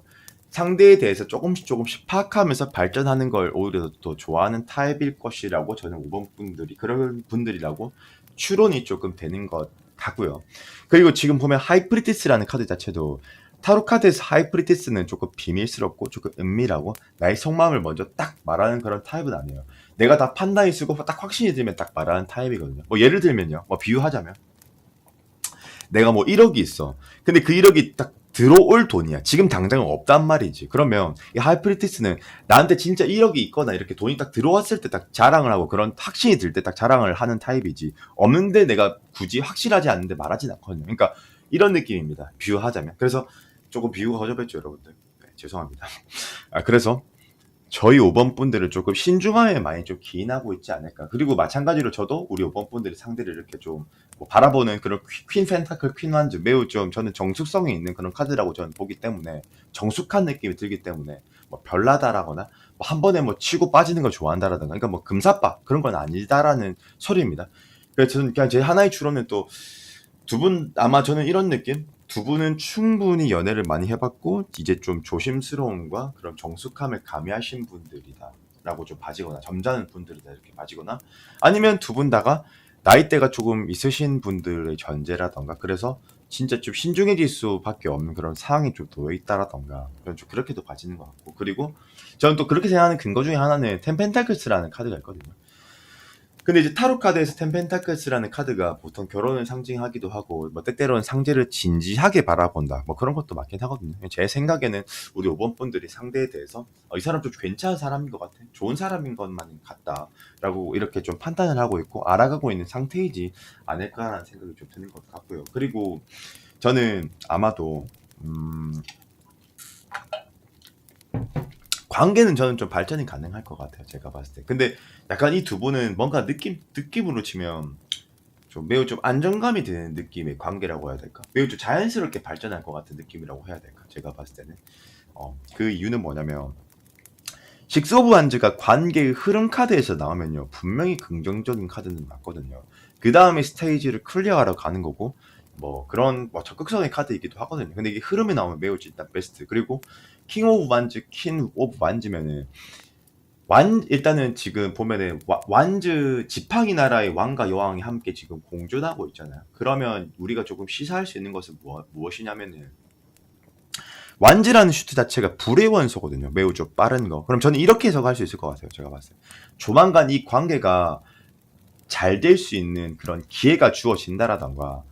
상대에 대해서 조금씩 파악하면서 발전하는 걸 오히려 더 좋아하는 타입일 것이라고 저는 5번 분들이 그런 분들이라고 추론이 조금 되는 것 같고요. 그리고 지금 보면 하이프리티스라는 카드 자체도 타로 카드에서 하이프리티스는 조금 비밀스럽고 조금 은밀하고 나의 속마음을 먼저 딱 말하는 그런 타입은 아니에요. 내가 다 판단이 쓰고 딱 확신이 들면 딱 말하는 타입이거든요. 뭐 예를 들면요. 뭐 비유하자면 내가 뭐 1억이 있어. 근데 그 1억이 딱 들어올 돈이야. 지금 당장은 없단 말이지. 그러면 이 하이프리티스는 나한테 진짜 1억이 있거나 이렇게 돈이 딱 들어왔을 때 딱 자랑을 하고 그런 확신이 들 때 딱 자랑을 하는 타입이지. 없는데 내가 굳이 확실하지 않은데 말하진 않거든요. 그러니까 이런 느낌입니다. 비유하자면. 그래서 조금 비유가 허접했죠, 여러분들. 네, 죄송합니다. 그래서 저희 5번 분들은 조금 신중함에 많이 좀 기인하고 있지 않을까. 그리고 마찬가지로 저도 우리 5번 분들이 상대를 이렇게 좀뭐 바라보는 그런 퀸 펜타클, 퀸 완즈 매우 좀 저는 정숙성이 있는 그런 카드라고 저는 보기 때문에 정숙한 느낌이 들기 때문에 뭐 별나다라거나 뭐 한 번에 뭐 치고 빠지는 걸 좋아한다라든가 그러니까 뭐 금사빠 그런 건 아니다라는 소리입니다. 그래서 저는 그냥 제 하나의 추론은 또 두 분 아마 저는 이런 느낌? 두 분은 충분히 연애를 많이 해봤고 이제 좀 조심스러움과 그런 정숙함을 가미하신 분들이다라고 좀 봐지거나 점잖은 분들이다 이렇게 봐지거나 아니면 두 분 다가 나이대가 조금 있으신 분들의 전제라던가 그래서 진짜 좀 신중해질 수밖에 없는 그런 상황이 좀 놓여 있다라던가 좀 그렇게도 봐지는 것 같고 그리고 저는 또 그렇게 생각하는 근거 중에 하나는 템펜타클스라는 카드가 있거든요. 근데 이제 타로 카드에서 템펜타클스라는 카드가 보통 결혼을 상징하기도 하고 뭐 때때로는 상대를 진지하게 바라본다 뭐 그런 것도 맞긴 하거든요. 제 생각에는 우리 5번 분들이 상대에 대해서 이 사람 좀 괜찮은 사람인 것 같아 좋은 사람인 것만 같다라고 이렇게 좀 판단을 하고 있고 알아가고 있는 상태이지 않을까라는 생각이 좀 드는 것 같고요. 그리고 저는 아마도 관계는 저는 좀 발전이 가능할 것 같아요. 제가 봤을 때. 근데 약간 이 두 분은 뭔가 느낌으로 치면 좀 매우 좀 안정감이 드는 느낌의 관계라고 해야 될까? 매우 좀 자연스럽게 발전할 것 같은 느낌이라고 해야 될까? 제가 봤을 때는. 그 이유는 뭐냐면 식스 오브 완즈가 관계의 흐름 카드에서 나오면요. 분명히 긍정적인 카드는 맞거든요. 그 다음에 스테이지를 클리어하러 가는 거고 뭐 그런 뭐 적극성의 카드이기도 하거든요. 근데 이게 흐름이 나오면 매우 일단 베스트. 그리고 킹 오브 완즈, 퀸 오브 완즈면은 일단은 지금 보면은 완즈 지팡이 나라의 왕과 여왕이 함께 지금 공존하고 있잖아요. 그러면 우리가 조금 시사할 수 있는 것은 무엇이냐면은 완즈라는 슈트 자체가 불의 원소거든요. 매우 좀 빠른 거. 그럼 저는 이렇게 해석할 수 있을 것 같아요. 제가 봤을 때. 조만간 이 관계가 잘 될 수 있는 그런 기회가 주어진다라던가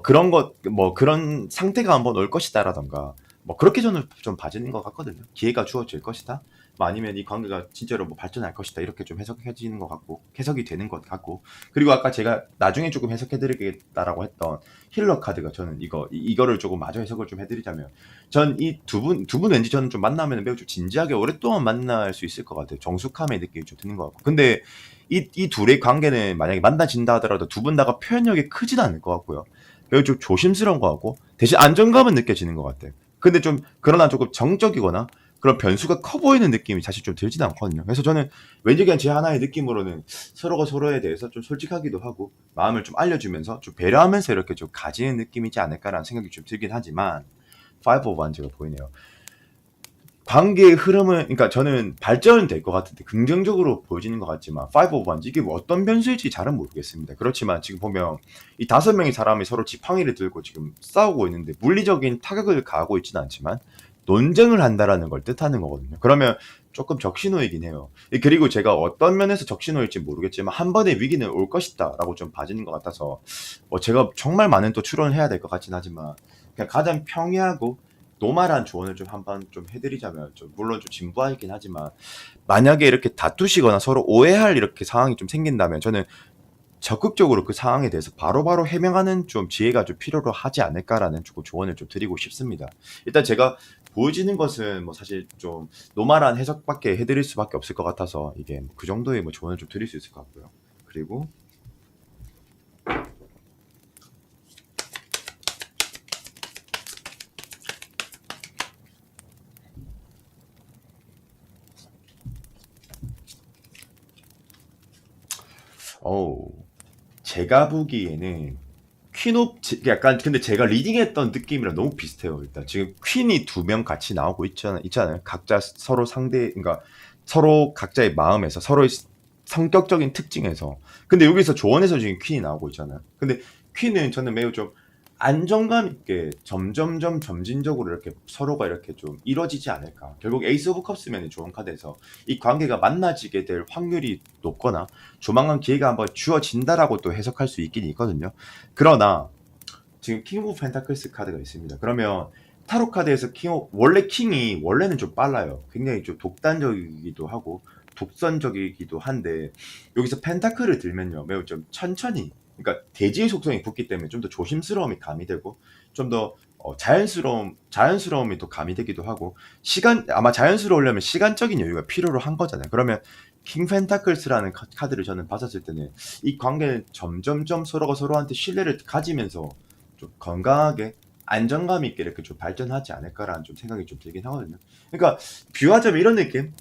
그런 것 뭐 그런 상태가 한번 올 것이다라던가 뭐 그렇게 저는 좀 봐지는 것 같거든요. 기회가 주어질 것이다. 뭐 아니면 이 관계가 진짜로 뭐 발전할 것이다. 이렇게 좀 해석해지는 것 같고 해석이 되는 것 같고 그리고 아까 제가 나중에 조금 해석해드리겠다라고 했던 힐러 카드가 저는 이거를 조금 마저 해석을 좀 해드리자면 전 이 두 분 왠지 저는 좀 만나면 매우 좀 진지하게 오랫동안 만날 수 있을 것 같아요. 정숙함의 느낌이 좀 드는 것 같고 근데 이 둘의 관계는 만약에 만나진다 하더라도 두 분 다가 표현력이 크진 않을 것 같고요. 매우 좀 조심스러운 것 같고 대신 안정감은 느껴지는 것 같아요. 근데 좀 그러나 조금 정적이거나 그런 변수가 커 보이는 느낌이 사실 좀 들지는 않거든요. 그래서 저는 왠지 그냥 제 하나의 느낌으로는 서로가 서로에 대해서 좀 솔직하기도 하고 마음을 좀 알려주면서 좀 배려하면서 이렇게 좀 가지는 느낌이지 않을까라는 생각이 좀 들긴 하지만 Five of Wands가 보이네요. 관계의 흐름은 그러니까 저는 발전은 될 것 같은데 긍정적으로 보여지는 것 같지만 Five of Wands 이게 뭐 어떤 변수일지 잘은 모르겠습니다. 그렇지만 지금 보면 이 5명의 사람이 서로 지팡이를 들고 지금 싸우고 있는데 물리적인 타격을 가하고 있지는 않지만 논쟁을 한다라는 걸 뜻하는 거거든요. 그러면 조금 적신호이긴 해요. 그리고 제가 어떤 면에서 적신호일지 모르겠지만 한 번의 위기는 올 것이다라고 좀 봐지는 것 같아서 제가 정말 많은 또 추론을 해야 될 것 같긴 하지만 그냥 가장 평이하고 노말한 조언을 좀 한번 좀 해드리자면, 좀 물론 좀 진부하긴 하지만, 만약에 이렇게 다투시거나 서로 오해할 이렇게 상황이 좀 생긴다면 저는 적극적으로 그 상황에 대해서 바로바로 해명하는 좀 지혜가 좀 필요로 하지 않을까라는 조언을 좀 드리고 싶습니다. 일단 제가 보여지는 것은 뭐 사실 좀 노말한 해석밖에 해드릴 수밖에 없을 것 같아서 이게 그 정도의 뭐 조언을 좀 드릴 수 있을 것 같고요. 그리고 어우, 제가 보기에는 약간 근데 제가 리딩했던 느낌이랑 너무 비슷해요. 일단 지금 퀸이 두 명 같이 나오고 있잖아요. 각자 서로 그러니까 서로 각자의 마음에서 서로의 성격적인 특징에서. 근데 여기서 조언에서 지금 퀸이 나오고 있잖아요. 근데 퀸은 저는 매우 좀 안정감 있게 점점점 점진적으로 이렇게 서로가 이렇게 좀 이루어지지 않을까. 결국 에이스 오브 컵스면 좋은 카드에서 이 관계가 만나지게 될 확률이 높거나 조만간 기회가 한번 주어진다라고 또 해석할 수 있긴 있거든요. 그러나 지금 킹 오브 펜타클스 카드가 있습니다. 그러면 타로 카드에서 원래 킹이 원래는 좀 빨라요. 굉장히 좀 독단적이기도 하고 독선적이기도 한데 여기서 펜타클을 들면요 매우 좀 천천히, 그러니까 대지의 속성이 붙기 때문에 좀 더 조심스러움이 가미되고 좀 더 자연스러움이 또 가미되기도 하고, 아마 자연스러우려면 시간적인 여유가 필요로 한 거잖아요. 그러면 킹 펜타클스라는 카드를 저는 봤었을 때는 이 관계는 점점점 서로가 서로한테 신뢰를 가지면서 좀 건강하게 안정감 있게 이렇게 좀 발전하지 않을까라는 좀 생각이 좀 들긴 하거든요. 그러니까 비유하자면 이런 느낌?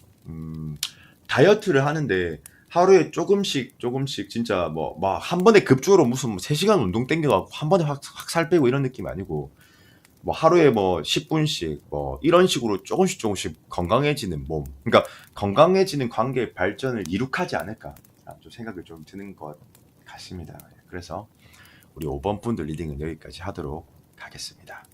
다이어트를 하는데 하루에 조금씩 진짜 뭐 막 한 번에 급주로 무슨 3시간 운동 땡겨갖고 한 번에 확 살 빼고 이런 느낌이 아니고, 뭐 하루에 뭐 10분씩 뭐 이런 식으로 조금씩 건강해지는 몸. 그러니까 건강해지는 관계의 발전을 이룩하지 않을까 좀 생각이 좀 드는 것 같습니다. 그래서 우리 5번 분들 리딩은 여기까지 하도록 하겠습니다.